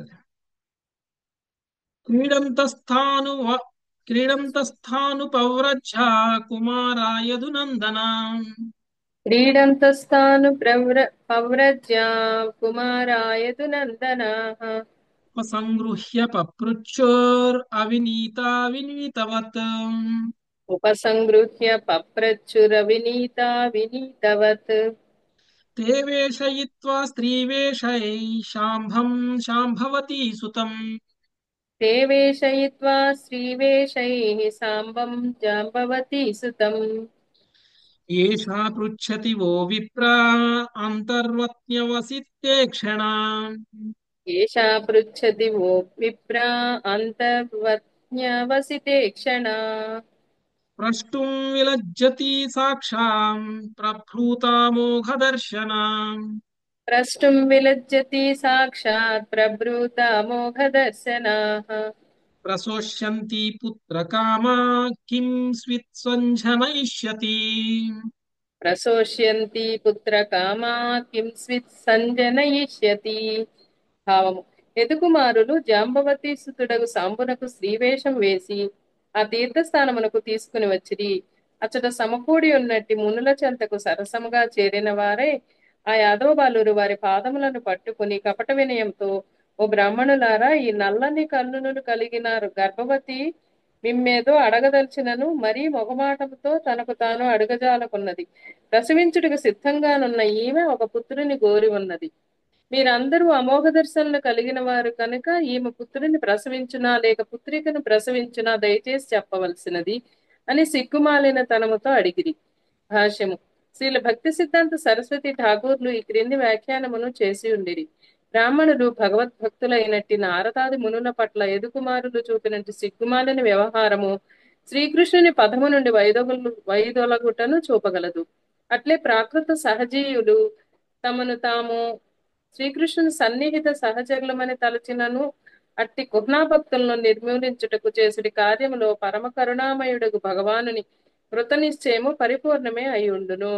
క్రీడంతస్థాను పవ్రజ కుమారాయదునందన క్రీడంతస్థాను పవ్రజ్య కుమారాయదునందనః ఉపసంగృహ్య పపృచ్ఛోర్ అవినీతా వినీతవత్ ఉపసంగృహ్య పప్రచ్చురవినీతా వినీతవత్ తే వేషయిత్వా స్త్రీవేషై శాంభం శాంభవతి సుతం ते वेशयित्वा श्रीवेषैः साम्बं जाम्बवती सुतम् ఏషా పృచ్ఛతి వో విప్రా అంతర్వత్న్యవసితే క్షణా एषा पृच्छति वो विप्रा अन्तर्वत्न्यवसिते क्षणा ప్రష్టుం విలజ్జతి సాక్షాం ప్రభృతామోఘదర్శనా प्रष्टुं विलज्जति साक्षात् प्रभृता मोघदर्शनाः ప్రశోష్యంతి పుత్రకామా కిం స్విత్స్వంజనయిష్యతి ప్రశోష్యంతి పుత్ర కామా కిం స్విత్ సంజనయిష్యతి. భావము: ఎదుకుమారులు జాంబవతి సుతుడగు సాంబునకు శ్రీవేషం వేసి ఆ తీర్థస్థానమునకు తీసుకుని వచ్చిరి. అచ్చట సమకూడి ఉన్నట్టి మునుల చెంతకు సరసముగా చేరిన వారే ఆ యాదవ బాలురు వారి పాదములను పట్టుకుని కపట వినయంతో, ఓ బ్రాహ్మణులారా, ఈ నల్లని కన్నులు కలిగిన గర్భవతి మిమ్మేదో అడగదలిచినను మరీ మొగమాటముతో తనకు తాను అడుగజాలకున్నది. ప్రసవించుటకు సిద్ధంగానున్న ఈమె ఒక పుత్రుని గోరి ఉన్నది. మీరందరూ అమోఘ దర్శనలు కలిగిన వారు కనుక ఈమె పుత్రుని ప్రసవించునా లేక పుత్రికను ప్రసవించునా దయచేసి చెప్పవలసినది అని సిగ్గుమాలిన తనముతో అడిగిరి. భాష్యము: శ్రీల భక్తి సిద్ధాంత సరస్వతి ఠాగూర్లు ఈ క్రింది వ్యాఖ్యానమును చేసి ఉండిరి. బ్రాహ్మణులు భగవద్భక్తులైనట్టి నారదాది మునుల పట్ల ఎదుకుమారులు చూపినట్టు సిగ్గుమాలిన వ్యవహారము శ్రీకృష్ణుని పదము నుండి వైదొలగుటను చూపగలదు. అట్లే ప్రాకృత సహజీయులు తమను తాము శ్రీకృష్ణుని సన్నిహిత సహచరులమని తలచినను అట్టి కుహ్నాభక్తులను నిర్మూలించుటకు చేసుడి కార్యములో పరమ కరుణామయుడగు భగవానుని కృతనిశ్చయము పరిపూర్ణమే అయి ఉండును.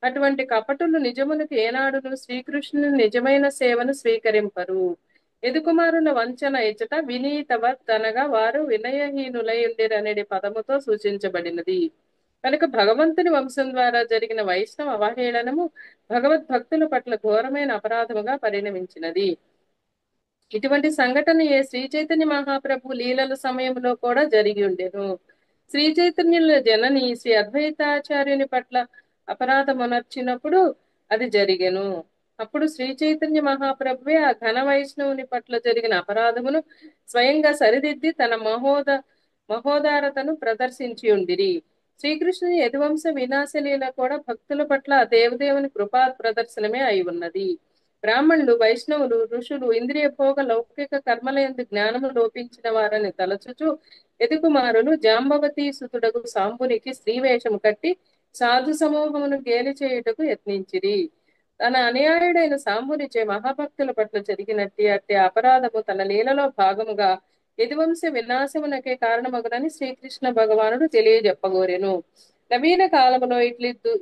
అటువంటి కపటులు నిజమునకు ఏనాడును శ్రీకృష్ణుని నిజమైన సేవను స్వీకరింపరు. ఎదుకుమారుల వంచన ఇచ్చట వినీతవత్ అనగా వారు వినయహీనులై ఉండిరనేది పదముతో సూచించబడినది. కనుక భగవంతుని వంశం ద్వారా జరిగిన వైష్ణవ అవహేళనము భగవద్భక్తుల పట్ల ఘోరమైన అపరాధముగా పరిణమించినది. ఇటువంటి సంఘటన ఏ శ్రీ చైతన్య మహాప్రభు లీలల సమయంలో కూడా జరిగి ఉండెను. శ్రీ చైతన్యుల జనని శ్రీ అద్వైతాచార్యుని పట్ల అపరాధమునర్చినప్పుడు అది జరిగెను. అప్పుడు శ్రీ చైతన్య మహాప్రభువే ఆ ఘన వైష్ణవుని పట్ల జరిగిన అపరాధమును స్వయంగా సరిదిద్ది తన మహోదారతను ప్రదర్శించి ఉండిరి. శ్రీకృష్ణుని యదువంశ వినాశలీల కూడా భక్తుల పట్ల ఆ దేవదేవుని కృపా ప్రదర్శనమే అయి ఉన్నది. బ్రాహ్మణులు, వైష్ణవులు, ఋషులు ఇంద్రియ భోగ లౌకిక కర్మలయందు జ్ఞానము లోపించిన వారని తలచుచు ఎదుకుమారులు జాంబవతి సుతుడగు సాంబునికి స్త్రీవేషము కట్టి సాధు సమూహమును గేలి చేయుటకు యత్నించిరి. తన అనుయాయుడైన సాంబునిచే మహాభక్తుల పట్ల జరిగినట్టి అట్టి అపరాధము తన లీలలో భాగముగా యదువంశ వినాశమునకే కారణమగునని శ్రీకృష్ణ భగవానుడు తెలియజెప్పగోరెను. నవీన కాలములో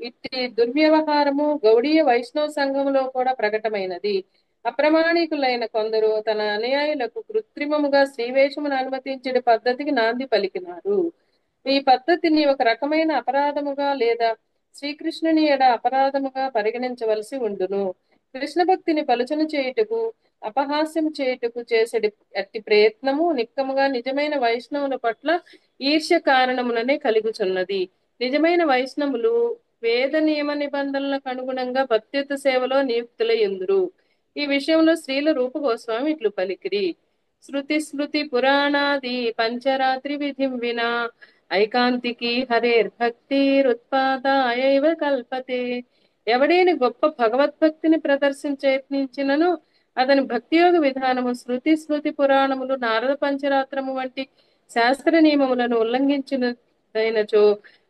ఇట్టి దుర్వ్యవహారము గౌడీయ వైష్ణవ సంఘములో కూడా ప్రకటమైనది. అప్రమాణికులైన కొందరు తన అనుయాయులకు కృత్రిమముగా శ్రీవేషమును అనుమతించే పద్ధతికి నాంది పలికినారు. ఈ పద్ధతిని ఒక రకమైన అపరాధముగా లేదా శ్రీకృష్ణుని ఎడ అపరాధముగా పరిగణించవలసి ఉండును. కృష్ణ భక్తిని పలుచన చేయుటకు, అపహాస్యం చేయుటకు చేసే అట్టి ప్రయత్నము నిక్కముగా నిజమైన వైష్ణవుల పట్ల ఈర్ష్య కారణముననే కలుగుచున్నది. నిజమైన వైష్ణవులు వేద నియమ నిబంధనలకు అనుగుణంగా భక్తియుత సేవలో నియుక్తులై ఉందురు. ఈ విషయంలో శ్రీల రూప గోస్వామి ఇట్లు పలికిరి: శృతి స్మృతి పురాణాది పంచరాత్రి విధిం వినా ఐకాంతికి హరేర్భక్తిరుత్పాదాయైవ కల్పతే. ఎవడైనా గొప్ప భగవద్భక్తిని ప్రదర్శించయత్నించినను అతని భక్తియోగ విధానము శృతి స్మృతి పురాణములు నారద పంచరాత్రము వంటి శాస్త్ర నియమములను ఉల్లంఘించినదైనచో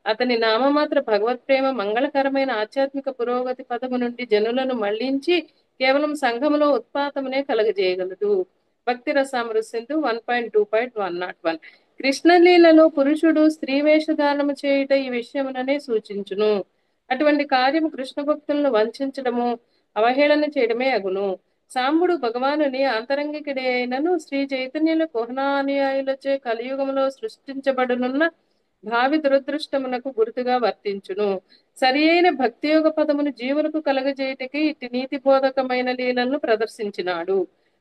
అతని నామమాత్ర భగవత్ ప్రేమ మంగళకరమైన ఆధ్యాత్మిక పురోగతి పదము నుండి జనులను మళ్లించి కేవలం సంఘములో ఉత్పాతమునే కలగజేయగలదు. భక్తి రసామృత సింధు 1.2.101. కృష్ణలీలలో పురుషుడు స్త్రీ వేషధారణము చేయుట ఈ విషయముననే సూచించును. అటువంటి కార్యము కృష్ణ భక్తులను వంచడము, అవహేళన చేయడమే అగును. సాంబుడు భగవానుని అంతరంగికుడే అయినను శ్రీ చైతన్యుల కుహనానుయాయులచే కలియుగములో సృష్టించబడునున్న భావి దురదృష్టమునకు గుర్తుగా వర్తించును. సరి అయిన భక్తియోగ పదమును జీవులకు కలగజేయటకి ఇట్టి నీతి బోధకమైన లీలను ప్రదర్శించినాడు.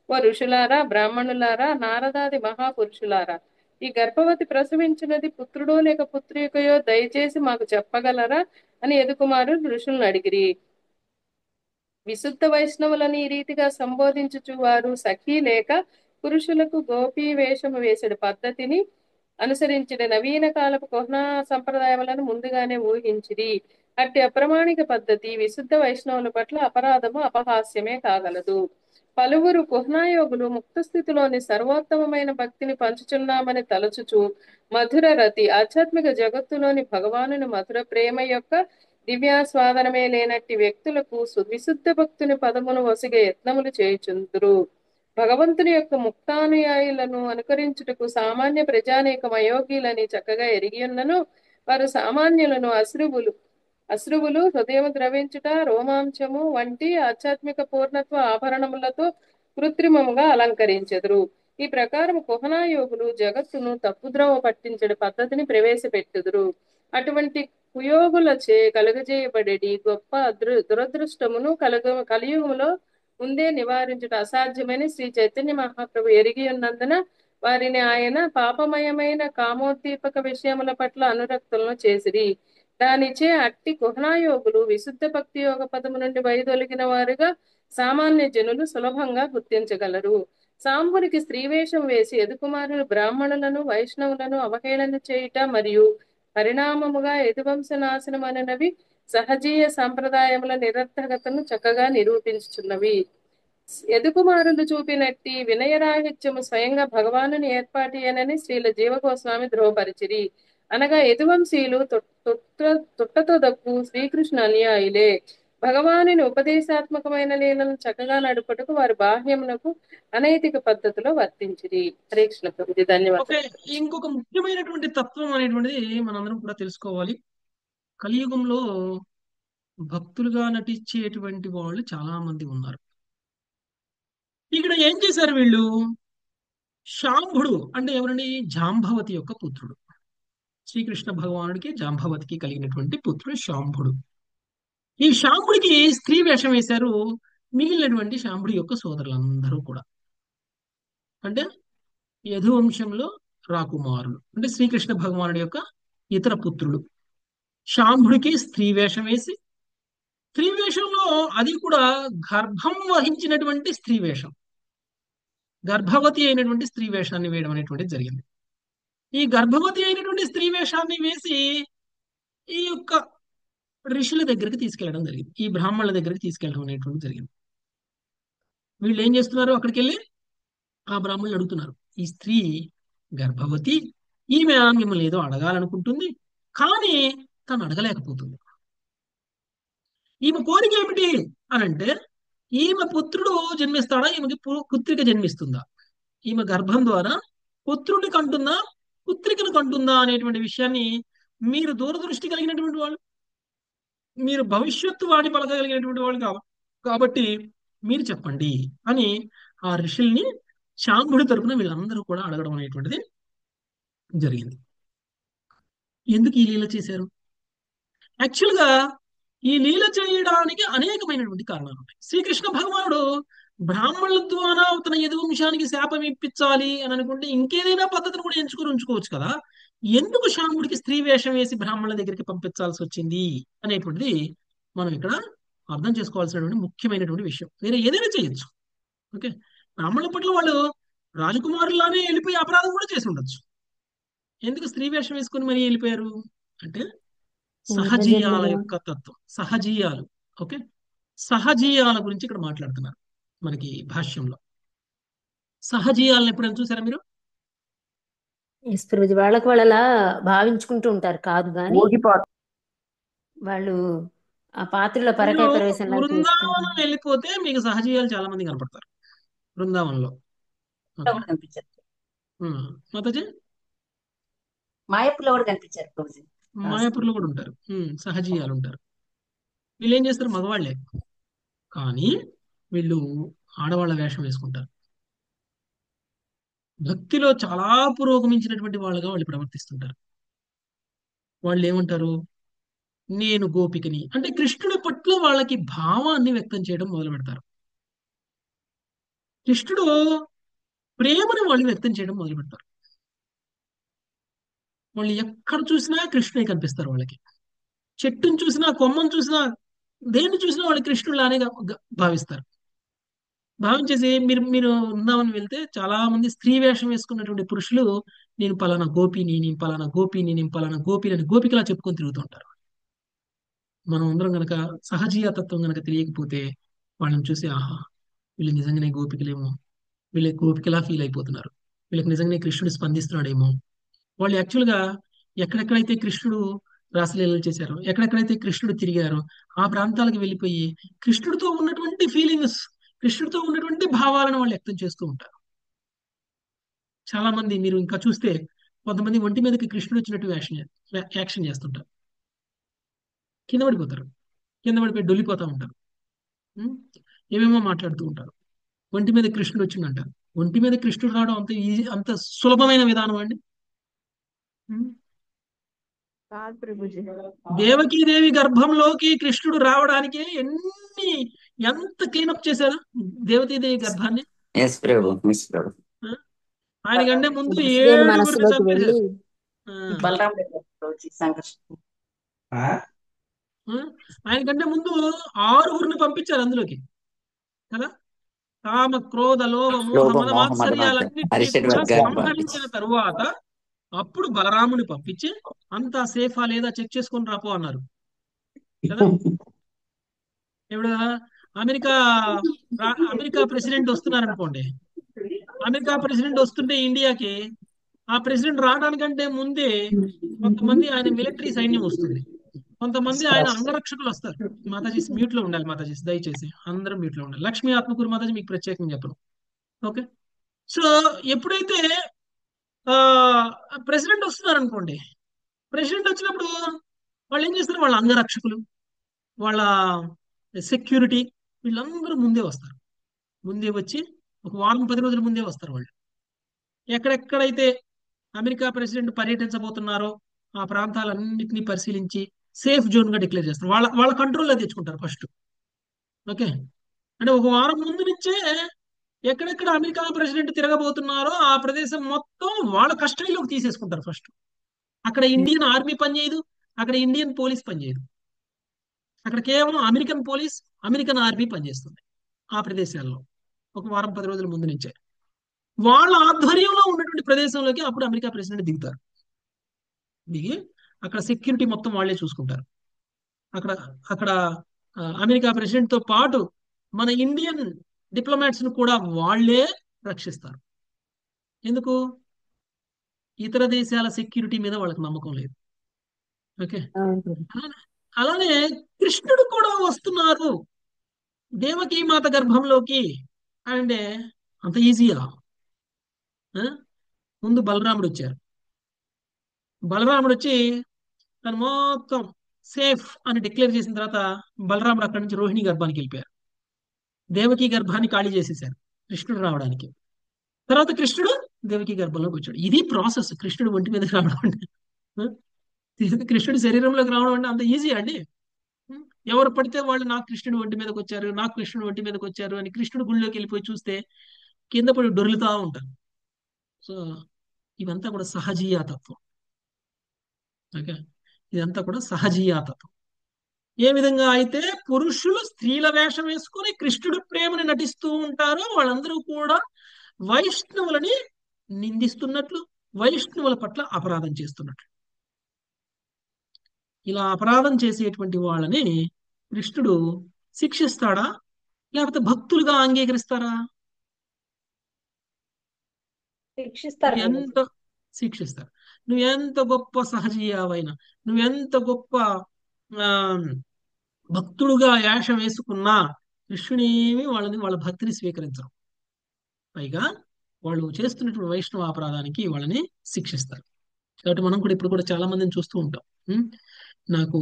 ఓ ఋషులారా, బ్రాహ్మణులారా, నారదాది మహాపురుషులారా, ఈ గర్భవతి ప్రసవించినది పుత్రుడో లేక పుత్రికయో దయచేసి మాకు చెప్పగలరా అని ఎదుకుమారులు ఋషులను అడిగిరి. విశుద్ధ వైష్ణవులను ఈ రీతిగా సంబోధించుచు వారు సఖీ లేక పురుషులకు గోపీ వేషము వేసే పద్ధతిని అనుసరించిన నవీన కాలపు కుహనా సంప్రదాయములను ముందుగానే ఊహించిరి. అట్టి అప్రమాణిక పద్ధతి విశుద్ధ వైష్ణవుల పట్ల అపరాధము, అపహాస్యమే కాగలదు. పలువురు కుహనాయోగులు ముక్త స్థితిలోని సర్వోత్తమమైన భక్తిని పంచుచున్నామని తలచుచు మధుర రతి ఆధ్యాత్మిక జగత్తులోని భగవానుని మధుర ప్రేమ యొక్క దివ్యాస్వాదనమే లేనట్టి వ్యక్తులకు విశుద్ధ భక్తుని పదమును వసిగే యత్నములు చేయుచుందురు. భగవంతుని యొక్క ముక్తానుయాయులను అనుకరించుటకు సామాన్య ప్రజానేకం అయోగ్యులని చక్కగా ఎరిగి ఉన్నను వారు సామాన్యులను అశ్రువులు, హృదయం ద్రవించుట, రోమాంచము వంటి ఆధ్యాత్మిక పూర్ణత్వ ఆభరణములతో కృత్రిమముగా అలంకరించెదరు. ఈ ప్రకారం కుహనాయోగులు జగత్తును తప్పుద్రోవ పట్టించడి పద్ధతిని ప్రవేశపెట్టుదురు. అటువంటి కుయోగులచే కలుగజేయబడేది గొప్ప దురదృష్టమును కలియుగములో ముందే నివారించుట అసాధ్యమని శ్రీ చైతన్య మహాప్రభు ఎరిగి ఉన్నందున వారిని ఆయన పాపమయమైన కామోద్దీపక విషయముల పట్ల అనురక్తులను చేసిరి. దానిచే అట్టి కుహనాయోగులు విశుద్ధ భక్తి యోగ పదము నుండి వైదొలిగిన వారుగా సామాన్య జనులు సులభంగా గుర్తించగలరు. సాంబునికి స్త్రీవేషం వేసి యదుకుమారులు బ్రాహ్మణులను వైష్ణవులను అవహేళన చేయుట మరియు పరిణామముగా యదువంశ నాశనం అనవి సహజీయ సంప్రదాయముల నిరర్థకతను చక్కగా నిరూపించుచున్నవి. యదుకుమారులు చూపినట్టి వినయరాహిత్యము స్వయంగా భగవానుని ఏర్పాటియనని శ్రీల జీవగోస్వామి ధ్రువపరిచిరి. అనగా యదువంశీయులు తుట్టతో దప్పు శ్రీకృష్ణ అనుయాయులే. భగవానుని ఉపదేశాత్మకమైన లీలను చక్కగా నడుపుటకు వారి బాహ్యమునకు అనైతిక పద్ధతిలో వర్తించిరి. హరే కృష్ణ ప్రభుజీ, ఓకే, ధన్యవాదాలు. ఇంకొక ముఖ్యమైనటువంటి తత్వం అనేటువంటిది మనందరం కూడా తెలుసుకోవాలి. కలియుగంలో భక్తులుగా నటించేటువంటి వాళ్ళు చాలా మంది ఉన్నారు. ఇక్కడ ఏం చేశారు వీళ్ళు? శాంభుడు అంటే ఎవరండి? జాంబవతి యొక్క పుత్రుడు. శ్రీకృష్ణ భగవానుడికి జాంబవతికి కలిగినటువంటి పుత్రుడు శాంభుడు. ఈ శాంభుడికి స్త్రీ వేషం వేశారు మిగిలినటువంటి శాంభుడి యొక్క సోదరులందరూ కూడా. అంటే యదువంశంలో రాకుమారులు, అంటే శ్రీకృష్ణ భగవానుడి యొక్క ఇతర పుత్రులు శాంభుడికి స్త్రీ వేషం వేసి, స్త్రీ వేషంలో అది కూడా గర్భం వహించినటువంటి స్త్రీ వేషం, గర్భవతి అయినటువంటి స్త్రీ వేషాన్ని వేయడం అనేటువంటిది జరిగింది. ఈ గర్భవతి అయినటువంటి స్త్రీ వేషాన్ని వేసి ఈ యొక్క ఋషుల దగ్గరికి తీసుకెళ్లడం జరిగింది, ఈ బ్రాహ్మణుల దగ్గరికి తీసుకెళ్ళడం అనేటువంటి జరిగింది. వీళ్ళు ఏం చేస్తున్నారు? అక్కడికి వెళ్ళి ఆ బ్రాహ్మణులు అడుగుతున్నారు, ఈ స్త్రీ గర్భవతి, ఈమె మిమ్మల్ని ఏదో అడగాలనుకుంటుంది, కానీ తను అడగలేకపోతుంది. ఈమె కోరిక ఏమిటి అని అంటే, ఈమె పుత్రుడు జన్మిస్తాడా, ఈమెకి పుత్రిక జన్మిస్తుందా, ఈమె గర్భం ద్వారా పుత్రుడిని కంటుందా పుత్రికను కంటుందా అనేటువంటి విషయాన్ని మీరు దూరదృష్టి కలిగినటువంటి వాళ్ళు, మీరు భవిష్యత్తు వాడి పలకగలిగినటువంటి వాళ్ళు కాబట్టి మీరు చెప్పండి అని ఆ ఋషుల్ని శాంభుడి తరపున వీళ్ళందరూ కూడా అడగడం అనేటువంటిది జరిగింది. ఎందుకు ఈ లీల చేశారు? యాక్చువల్గా ఈ లీల చేయడానికి అనేకమైనటువంటి కారణాలు ఉన్నాయి. శ్రీకృష్ణ భగవానుడు బ్రాహ్మణుల ద్వారా తన యదువంశానికి శాపం ఇప్పించాలి అని అనుకుంటే ఇంకేదైనా పద్ధతిని కూడా ఎంచుకొని ఉంచుకోవచ్చు కదా. ఎందుకు శాంభుడికి స్త్రీ వేషం వేసి బ్రాహ్మణుల దగ్గరికి పంపించాల్సి వచ్చింది అనేటువంటిది మనం ఇక్కడ అర్థం చేసుకోవాల్సినటువంటి ముఖ్యమైనటువంటి విషయం. వేరే ఏదైనా చేయొచ్చు, ఓకే. బ్రాహ్మణుల పట్ల వాళ్ళు రాజకుమారులానే వెళ్ళిపోయి అపరాధం కూడా చేసి ఉండొచ్చు. ఎందుకు స్త్రీ వేషం వేసుకొని మరీ వెళ్ళిపోయారు అంటే సహజీయాల పూర్వజన్మలో యొక్క తత్వం, సహజీయాలు. ఓకే, సహజీయాల గురించి ఇక్కడ మాట్లాడుతున్నారు మనకి భాష్యంలో. సహజీయాలను ఎప్పుడైనా చూసారా మీరు? ఎస్ ప్రభుజీ, వాళ్ళకి వాళ్ళు అలా భావించుకుంటూ ఉంటారు కాదు కానీ ఊగిపోతారు. వాళ్ళు ఆ పాత్రలో మీరు పరకాయ ప్రవేశంలా చేస్తారు. బృందావనం వెళ్ళిపోతే మీకు సహజీయాలు చాలా మంది కనపడతారు బృందావనంలో. ఓకే. కూడా కనిపించారు. మాతాజీ మాయప్పులో కూడా కనిపించారు ప్రభుజీ. మాయాపూర్లో కూడా ఉంటారు, సహజీయాలు ఉంటారు. వీళ్ళు ఏం చేస్తారు? మగవాళ్లే, కానీ వీళ్ళు ఆడవాళ్ళ వేషం వేసుకుంటారు. భక్తిలో చాలా పురోగమించినటువంటి వాళ్ళుగా వాళ్ళు ప్రవర్తిస్తుంటారు. వాళ్ళు ఏమంటారు? నేను గోపికని, అంటే కృష్ణుడి పట్ల వాళ్ళకి భావాన్ని వ్యక్తం చేయడం మొదలు పెడతారు. కృష్ణుడు ప్రేమను వాళ్ళు వ్యక్తం చేయడం మొదలు పెడతారు. వాళ్ళు ఎక్కడ చూసినా కృష్ణుడే కనిపిస్తారు వాళ్ళకి. చెట్టును చూసినా, కొమ్మను చూసినా, దేన్ని చూసినా వాళ్ళు కృష్ణుడిలానే భావిస్తారు. భావించేసి మీరు మీరు ఉందామని వెళ్తే చాలా మంది స్త్రీ వేషం వేసుకున్నటువంటి పురుషులు నేను పలానా గోపిని, నేను పలానా గోపిని, నేను పలానా గోపిని అని గోపికలా చెప్పుకొని తిరుగుతుంటారు. మనం అందరం గనక సహజీయ తత్వం గనక తెలియకపోతే వాళ్ళని చూసి ఆహా వీళ్ళు నిజంగానే గోపికలేమో, వీళ్ళకి గోపికలా ఫీల్ అయిపోతున్నారు, వీళ్ళకి నిజంగానే కృష్ణుడు స్పందిస్తున్నాడేమో. వాళ్ళు యాక్చువల్గా ఎక్కడెక్కడైతే కృష్ణుడు రాసలీలలు చేశారో, ఎక్కడెక్కడైతే కృష్ణుడు తిరిగారో ఆ ప్రాంతాలకు వెళ్ళిపోయి కృష్ణుడితో ఉన్నటువంటి ఫీలింగ్స్, కృష్ణుడితో ఉన్నటువంటి భావాలను వాళ్ళు వ్యక్తం చేస్తూ ఉంటారు. చాలా మంది మీరు ఇంకా చూస్తే కొంతమంది ఒంటి మీదకి కృష్ణుడు వచ్చినట్టు యాక్షన్ చేస్తుంటారు. కింద పడిపోతారు. కింద పడిపోయి డొల్లిపోతూ ఉంటారు. ఉం? ఏమేమో మాట్లాడుతూ ఉంటారు. ఒంటి మీద కృష్ణుడు వచ్చిందంటారు. ఒంటి మీద కృష్ణుడు రావడం అంత ఈజీ, అంత సులభమైన విధానం అండి? ఉం? కాదు ప్రభుజీ. దేవకీదేవి గర్భంలోకి కృష్ణుడు రావడానికి ఎంత క్లీనప్ చేశారు దేవకీదేవి గర్భాన్ని. ఎస్ ప్రభు, ఎస్ ప్రభు. ఆ? ఆయనకంటే ముందు కృష్ణుడి 7 మనసులోకి వెళ్ళి చంపేశారు. ఆ, బలరాం దగ్గర సంకర్షణ. ఆయనకంటే ముందు 6 పంపించారు అందులోకి కదా. కామ క్రోధ లోభ మోహ లోభ మద మోహ మద మాత్సర్యాలన్నింటినీ అరిషడ్ కూడా వర్గాన్ని సంహరించిన తరువాత అప్పుడు బలరాముని పంపించి అంతా సేఫా లేదా చెక్ చేసుకొని రాపో అన్నారు కదా. ఇప్పుడు అమెరికా అమెరికా ప్రెసిడెంట్ వస్తున్నారు అనుకోండి. అమెరికా ప్రెసిడెంట్ వస్తుంటే ఇండియాకి, ఆ ప్రెసిడెంట్ రావడానికంటే ముందే కొంతమంది ఆయన మిలిటరీ సైన్యం వస్తుంది, కొంతమంది ఆయన అంగరక్షకులు వస్తారు. మాతాజీ మ్యూట్ లో ఉండాలి. మాతాజీ దయచేసి అందరూ మ్యూట్ లో ఉండాలి. లక్ష్మీ ఆత్మకూరు మాతాజీ మీకు ప్రత్యేకంగా చెప్పను. ఓకే. సో ఎప్పుడైతే ప్రెసిడెంట్ వస్తున్నారు అనుకోండి, ప్రెసిడెంట్ వచ్చినప్పుడు వాళ్ళు ఏం చేస్తారు, వాళ్ళ అంగరక్షకులు, వాళ్ళ సెక్యూరిటీ, వీళ్ళందరూ ముందే వస్తారు. ముందే వచ్చి ఒక వారం 10 రోజుల ముందే వస్తారు. వాళ్ళు ఎక్కడెక్కడైతే అమెరికా ప్రెసిడెంట్ పర్యటించబోతున్నారో ఆ ప్రాంతాలన్నింటినీ పరిశీలించి సేఫ్ జోన్ గా డిక్లేర్ చేస్తారు. వాళ్ళ వాళ్ళ కంట్రోల్లో తెచ్చుకుంటారు ఫస్ట్. ఓకే. అంటే ఒక వారం ముందు నుంచే ఎక్కడెక్కడ అమెరికా ప్రెసిడెంట్ తిరగబోతున్నారో ఆ ప్రదేశం మొత్తం వాళ్ళ కస్టడీలోకి తీసేసుకుంటారు ఫస్ట్. అక్కడ ఇండియన్ ఆర్మీ పనిచేయదు, అక్కడ ఇండియన్ పోలీస్ పనిచేయదు. అక్కడ కేవలం అమెరికన్ పోలీస్, అమెరికన్ ఆర్మీ పనిచేస్తుంది ఆ ప్రదేశాల్లో. ఒక వారం 10 రోజుల ముందు నుంచే వాళ్ళ ఆధ్వర్యంలో ఉన్నటువంటి ప్రదేశంలోకి అప్పుడు అమెరికా ప్రెసిడెంట్ దిగుతారు. దిగి అక్కడ సెక్యూరిటీ మొత్తం వాళ్ళే చూసుకుంటారు. అక్కడ అక్కడ అమెరికా ప్రెసిడెంట్ తో పాటు మన ఇండియన్ డిప్లొమాట్స్ ను కూడా వాళ్ళే రక్షిస్తారు. ఎందుకు? ఇతర దేశాల సెక్యూరిటీ మీద వాళ్ళకి నమ్మకం లేదు. ఓకే. అలానే కృష్ణుడు కూడా వస్తున్నారు దేవకీ మాత గర్భంలోకి అంటే అంత ఈజీయా? ముందు బలరాముడు వచ్చారు. బలరాముడు వచ్చి తను మొత్తం సేఫ్ అని డిక్లేర్ చేసిన తర్వాత బలరాముడు అక్కడి నుంచి రోహిణి గర్భానికి వెళ్ళిపోయారు. దేవకీ గర్భాన్ని ఖాళీ చేసేసారు కృష్ణుడు రావడానికి. తర్వాత కృష్ణుడు దేవకీ గర్భంలోకి వచ్చాడు. ఇది ప్రాసెస్. కృష్ణుడు ఒంటి మీదకి రావడం అంటే, కృష్ణుడి శరీరంలోకి రావడం అంటే అంత ఈజీ అండి? ఎవరు పడితే వాళ్ళు నాకు కృష్ణుడు ఒంటి మీదకి వచ్చారు, నాకు కృష్ణుడు ఒంటి మీదకి వచ్చారు అని కృష్ణుడు గుళ్ళోకి వెళ్ళిపోయి చూస్తే కింద పడి డొర్లుతా ఉంటారు. సో ఇదంతా కూడా సహజీయాతత్వం. ఓకే. ఇదంతా కూడా సహజీయాతత్వం. ఏ విధంగా అయితే పురుషులు స్త్రీల వేషం వేసుకొని కృష్ణుడు ప్రేమని నటిస్తూ ఉంటారో వాళ్ళందరూ కూడా వైష్ణవులని నిందిస్తున్నట్లు, వైష్ణవుల పట్ల అపరాధం చేస్తున్నట్లు. ఇలా అపరాధం చేసేటువంటి వాళ్ళని కృష్ణుడు శిక్షిస్తాడా లేకపోతే భక్తులుగా అంగీకరిస్తారా? శిక్షిస్తారు ఎంత శిక్షిస్తారు. నువ్వు ఎంత గొప్ప సహజీయావైనా, నువ్వెంత గొప్ప ఆ భక్తుడుగా యాషం వేసుకున్నా కృష్ణుడేమి వాళ్ళ భక్తిని స్వీకరించరు. పైగా వాళ్ళు చేస్తున్నటువంటి వైష్ణవ అపరాధానికి వాళ్ళని శిక్షిస్తారు. కాబట్టి మనం కూడా ఇప్పుడు కూడా చాలా మందిని చూస్తూ ఉంటాం. నాకు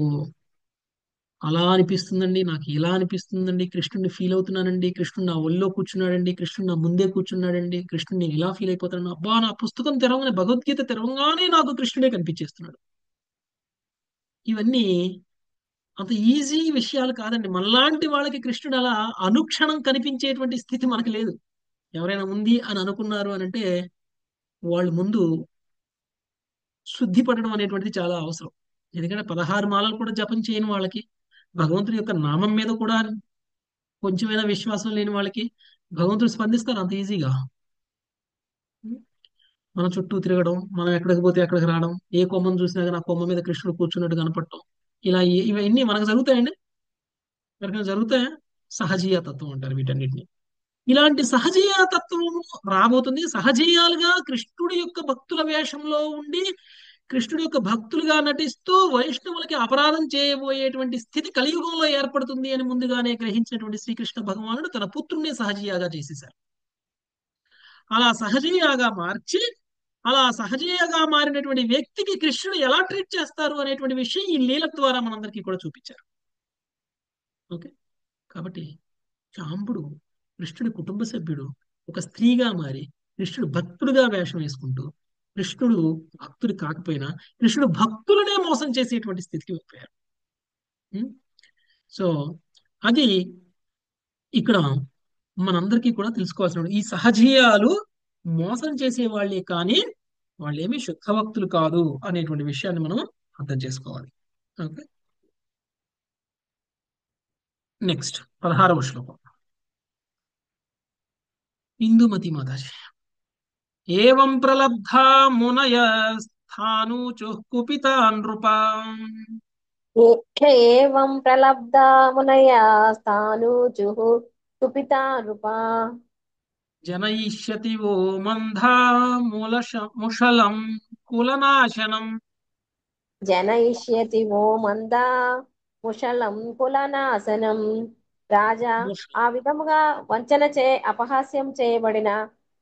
అలా అనిపిస్తుందండి, నాకు ఇలా అనిపిస్తుందండి, కృష్ణుడిని ఫీల్ అవుతున్నానండి, కృష్ణుడు నా ఒళ్ళో కూర్చున్నాడండి, కృష్ణుడు నా ముందే కూర్చున్నాడండి, కృష్ణుడు నేను ఇలా ఫీల్ అయిపోతాను, అబ్బా నా పుస్తకం తెరవగానే, భగవద్గీత తెరవగానే నాకు కృష్ణుడే కనిపించేస్తున్నాడు. ఇవన్నీ అంత ఈజీ విషయాలు కాదండి. మనలాంటి వాళ్ళకి కృష్ణుడు అలా అనుక్షణం కనిపించేటువంటి స్థితి మనకు లేదు. ఎవరైనా ఉంది అని అనుకున్నారు అని అంటే వాళ్ళు ముందు శుద్ధి పడడం అనేటువంటిది చాలా అవసరం. ఎందుకంటే 16 మాలలు కూడా జపం చేయని వాళ్ళకి, భగవంతుడి యొక్క నామం మీద కూడా కొంచెమైనా విశ్వాసం లేని వాళ్ళకి భగవంతుడు స్పందిస్తారు అంత ఈజీగా? మన చుట్టూ తిరగడం, మనం ఎక్కడికి పోతే ఎక్కడికి రావడం, ఏ కొమ్మను చూసినా కానీ ఆ కొమ్మ మీద కృష్ణుడు కూర్చున్నట్టు కనపడటం, ఇలా ఇవన్నీ మనకు జరుగుతాయండి? ఎవరికైనా జరుగుతాయా? సహజీయ తత్వం అంటారు వీటన్నిటిని. ఇలాంటి సహజీయ తత్వం రాబోతుంది. సహజీయాలుగా కృష్ణుడి యొక్క భక్తుల వేషంలో ఉండి కృష్ణుడి యొక్క భక్తులుగా నటిస్తూ వైష్ణవులకి అపరాధం చేయబోయేటువంటి స్థితి కలియుగంలో ఏర్పడుతుంది అని ముందుగానే గ్రహించినటువంటి శ్రీకృష్ణ భగవానుడు తన పుత్రుణ్ణి సహజీయాగా చేసేశారు. అలా సహజీయాగా మార్చి అలా సహజీయంగా మారినటువంటి వ్యక్తికి కృష్ణుడు ఎలా ట్రీట్ చేస్తారు అనేటువంటి విషయం ఈ లీల ద్వారా మనందరికీ కూడా చూపించారు. ఓకే, కాబట్టి చాంబుడు కృష్ణుడి కుటుంబ సభ్యుడు ఒక స్త్రీగా మారి కృష్ణుడు భక్తుడిగా వేషం వేసుకుంటూ, కృష్ణుడు భక్తుడు కాకపోయినా కృష్ణుడు భక్తులనే మోసం చేసేటువంటి స్థితికి వెళ్ళిపోయారు. సో అది ఇక్కడ మనందరికీ కూడా తెలుసుకోవాల్సిన ఈ సహజీయాలు మోసం చేసే వాళ్ళే కానీ వాళ్ళేమీ శుద్ధ భక్తులు కాదు అనేటువంటి విషయాన్ని మనం అర్థం చేసుకోవాలి. ఓకే, నెక్స్ట్ 16వ శ్లోకం. ఇందుమతి మాతాజీ. ఏవం ప్రలబ్ధా మునయ స్థానూచు కుపితా నృపా ఏవం ప్రలబ్ధా మునయా స్థానూచుః కుపితా నృపా జనయిష్యతి ఓ మంధా ముషలం కులనాశనం. జనయిష్యతి ఓ మందా ముషలం కులనాశనం. రాజా, ఆ విధముగా వంచన అపహాస్యం చేయబడిన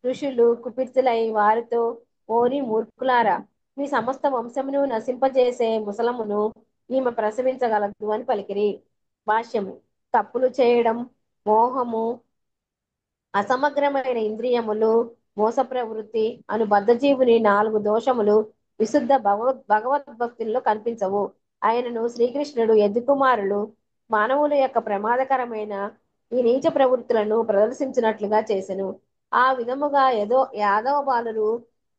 ఋషులు కుపితులై వారితో, ఓరి మూర్ఖులారా, మీ సమస్త వంశమును నశింపజేసే ముసలమును ఈమె ప్రసవించగలదు అని పలికిరి. భాష్యము. తప్పులు చేయడం, మోహము, అసమగ్రమైన ఇంద్రియములు, మోస ప్రవృత్తి అను బద్ధజీవుని 4 దోషములు విశుద్ధ భగవద్భక్తుల్లో కనిపించవు. ఆయనను శ్రీకృష్ణుడు కుమారులు మానవుల యొక్క ప్రమాదకరమైన ఈ నీచ ప్రవృత్తులను ప్రదర్శించినట్లుగా చేసెను. ఆ విధముగా యాదవ బాలురు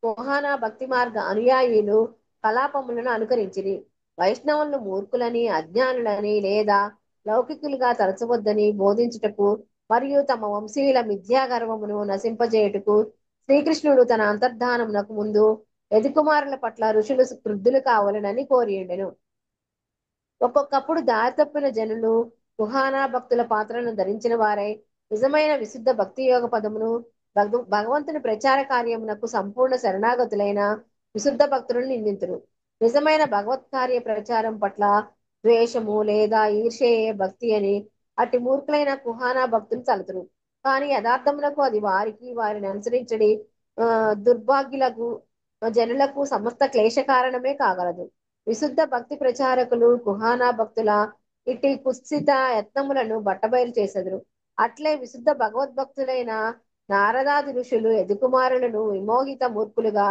కుహానా భక్తి మార్గ అనుయాయులు కలాపములను అనుకరించిరి. వైష్ణవులను మూర్ఖులని, అజ్ఞానులని లేదా లౌకికులుగా తలచవద్దని బోధించుటకు మరియు తమ వంశీయుల మిథ్యా గర్వమును నశింపజేయుటకు శ్రీకృష్ణుడు తన అంతర్ధానమునకు ముందు యదుకుమారుల పట్ల ఋషులు క్రుద్ధులు కావాలనని కోరియుండెను. ఒక్కొక్కప్పుడు దారి తప్పిన జనులు కుహానా భక్తుల పాత్రలను ధరించిన వారై నిజమైన విశుద్ధ భక్తి యోగ పదమును భగవంతుని ప్రచార కార్యమునకు సంపూర్ణ శరణాగతులైన విశుద్ధ భక్తులను నిందింతురు. నిజమైన భగవత్ కార్య ప్రచారం పట్ల ద్వేషము లేదా ఈర్ష్యయే భక్తి అని అట్టి మూర్ఖులైన కుహానా భక్తులు తలతురు. కానీ యథార్థమునకు అది వారిని అనుసరించడి దుర్భాగ్యులకు జనులకు సమస్త క్లేశ కారణమే కాగలదు. విశుద్ధ భక్తి ప్రచారకులు కుహానా భక్తుల ఇట్టి కుత్సిత యత్నములను బట్టబయలు చేసెదరు. అట్లే విశుద్ధ భగవద్భక్తులైన నారదాది ఋషులు యదుకుమారులను విమోహిత మూర్ఖులుగా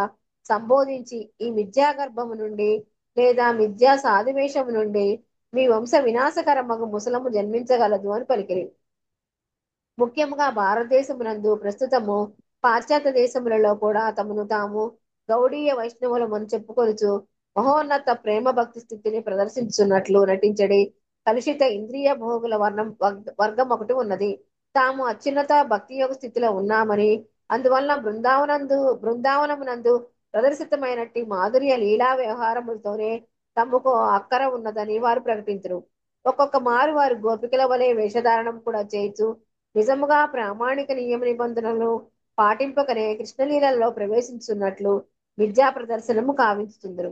సంబోధించి ఈ మిథ్యా గర్భము నుండి లేదా మిథ్యా సాధువేషము నుండి మీ వంశ వినాశకరమగు ముసలము జన్మించగలదు అని పలికిరి. ముఖ్యంగా భారతదేశమునందు ప్రస్తుతము పాశ్చాత్య దేశములలో కూడా తమను తాము గౌడీయ వైష్ణవులమని చెప్పుకొనుచు మహోన్నత ప్రేమ భక్తి స్థితిని ప్రదర్శించున్నట్లు నటించడి కలుషిత ఇంద్రియ భోగుల వర్గం ఒకటి ఉన్నది. తాము అత్యున్నత భక్తి యోగ స్థితిలో ఉన్నామని, అందువల్ల బృందావనమునందు ప్రదర్శితమైనట్టి మాధుర్య లీలా వ్యవహారములతోనే తమకు అక్కర ఉన్నదని వారు ప్రకటించరు. ఒక్కొక్క మారు వారు గోపికల వలె వేషధారణం కూడా చేయొచ్చు నిజముగా ప్రామాణిక నియమ నిబంధనలను పాటింపకనే కృష్ణలీలలో ప్రవేశించున్నట్లు విద్యా ప్రదర్శనము కావించుతుందరు.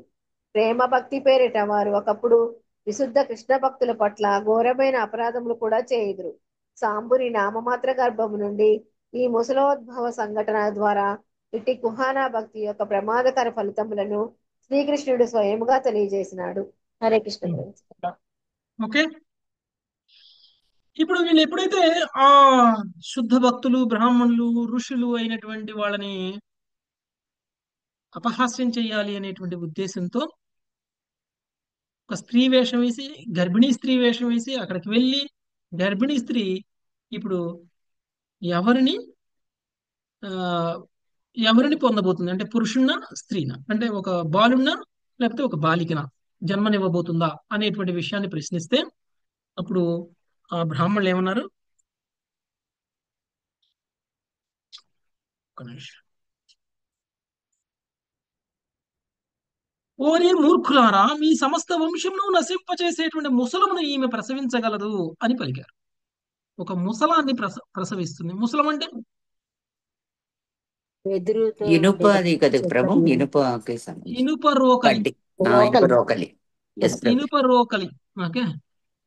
ప్రేమ భక్తి పేరిట వారు ఒకప్పుడు విశుద్ధ కృష్ణ భక్తుల పట్ల ఘోరమైన అపరాధములు కూడా చేయుదురు. సాంబుని నామమాత్ర గర్భము నుండి ఈ ముసలోద్భవ సంఘటన ద్వారా ఇట్టి కుహానా భక్తి యొక్క ప్రమాదకర ఫలితములను శ్రీకృష్ణుడు స్వయముగా తెలియజేసినాడు. హరే కృష్ణ. ఓకే, ఇప్పుడు వీళ్ళు ఎప్పుడైతే ఆ శుద్ధ భక్తులు, బ్రాహ్మణులు, ఋషులు అయినటువంటి వాళ్ళని అపహాస్యం చేయాలి అనేటువంటి ఉద్దేశంతో ఒక స్త్రీ వేషం వేసి, గర్భిణీ స్త్రీ వేషం వేసి అక్కడికి వెళ్ళి గర్భిణీ స్త్రీ ఇప్పుడు ఎవరిని ఆ ఎవరిని పొందబోతుంది అంటే పురుషున్న స్త్రీన, అంటే ఒక బాలున్న లేకపోతే ఒక బాలికన జన్మనివ్వబోతుందా అనేటువంటి విషయాన్ని ప్రశ్నిస్తే అప్పుడు ఆ బ్రాహ్మణులు ఏమన్నారు? ఓరి మూర్ఖులారా, మీ సమస్త వంశంను నశింపచేసేటువంటి ముసలమును ఈమె ప్రసవించగలదు అని పలికారు. ఒక ముసలాన్ని ప్రసవిస్తుంది. ముసలం అంటే ఇనుప అది కదా ప్రభు, ఇనుప రోకలి. ఇనుప రోకలి. ఓకే,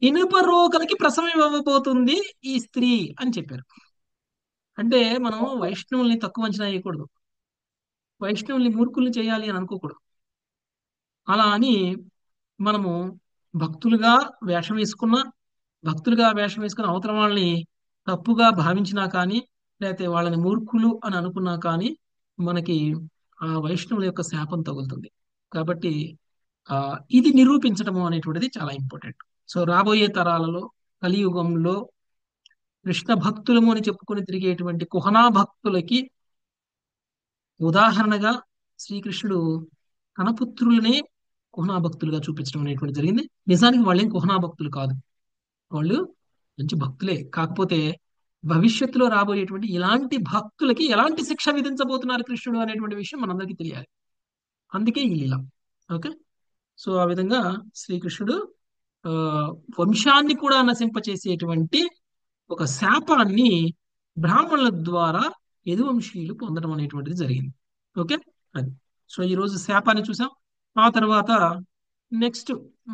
ఇనుప రోకలికి ప్రసవం ఇవ్వబోతుంది ఈ స్త్రీ అని చెప్పారు. అంటే మనం వైష్ణవుల్ని తక్కువ అంచనా వేయకూడదు. వైష్ణవుల్ని మూర్ఖుల్ని చేయాలి అని అనుకోకూడదు. అలా అని మనము భక్తులుగా వేషం వేసుకున్న అవతల వాళ్ళని తప్పుగా భావించినా కానీ, లేకపోతే వాళ్ళని మూర్ఖులు అని అనుకున్నా కానీ మనకి ఆ వైష్ణవుల యొక్క శాపం తగులుతుంది. కాబట్టి ఇది నిరూపించడము అనేటువంటిది చాలా ఇంపార్టెంట్. సో రాబోయే తరాలలో కలియుగంలో కృష్ణ భక్తులము అని చెప్పుకొని తిరిగేటువంటి కుహనా భక్తులకి ఉదాహరణగా శ్రీకృష్ణుడు తన పుత్రులనే కుహనా భక్తులుగా చూపించడం అనేటువంటి జరిగింది. నిజానికి వాళ్ళేం కుహనా భక్తులు కాదు, వాళ్ళు మంచి భక్తులే. కాకపోతే భవిష్యత్తులో రాబోయేటువంటి ఇలాంటి భక్తులకి ఎలాంటి శిక్ష విధించబోతున్నారు కృష్ణుడు అనేటువంటి విషయం మనందరికీ తెలియాలి. అందుకే ఈ లీల. ఓకే, సో ఆ విధంగా శ్రీకృష్ణుడు వంశాన్ని కూడా నశింపచేసేటువంటి ఒక శాపాన్ని బ్రాహ్మణుల ద్వారా యదువంశీయులు పొందడం అనేటువంటిది జరిగింది. ఓకే, అది. సో ఈరోజు శాపాన్ని చూసాం. ఆ తర్వాత నెక్స్ట్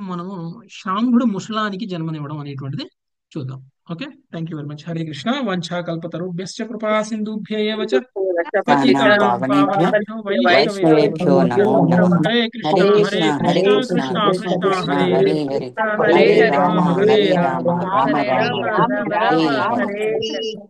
మనము శాంభుడు ముసలానికి జన్మనివ్వడం అనేటువంటిది చూద్దాం. Okay, thank you very much. Hare Krishna. వంచా కల్పతరుభ్యశ్చ కృపా సింధుభ్య ఏవ చ పతితానాం పావనేభ్యో వైష్ణవేభ్యో నమో నమః. హరే కృష్ణ కృష్ణ కృష్ణ కృష్ణ హరే హరే హరే, హరే హరే రామ రామ హరే రామ రామ రామ రామ హరే హరే హరే. హరే.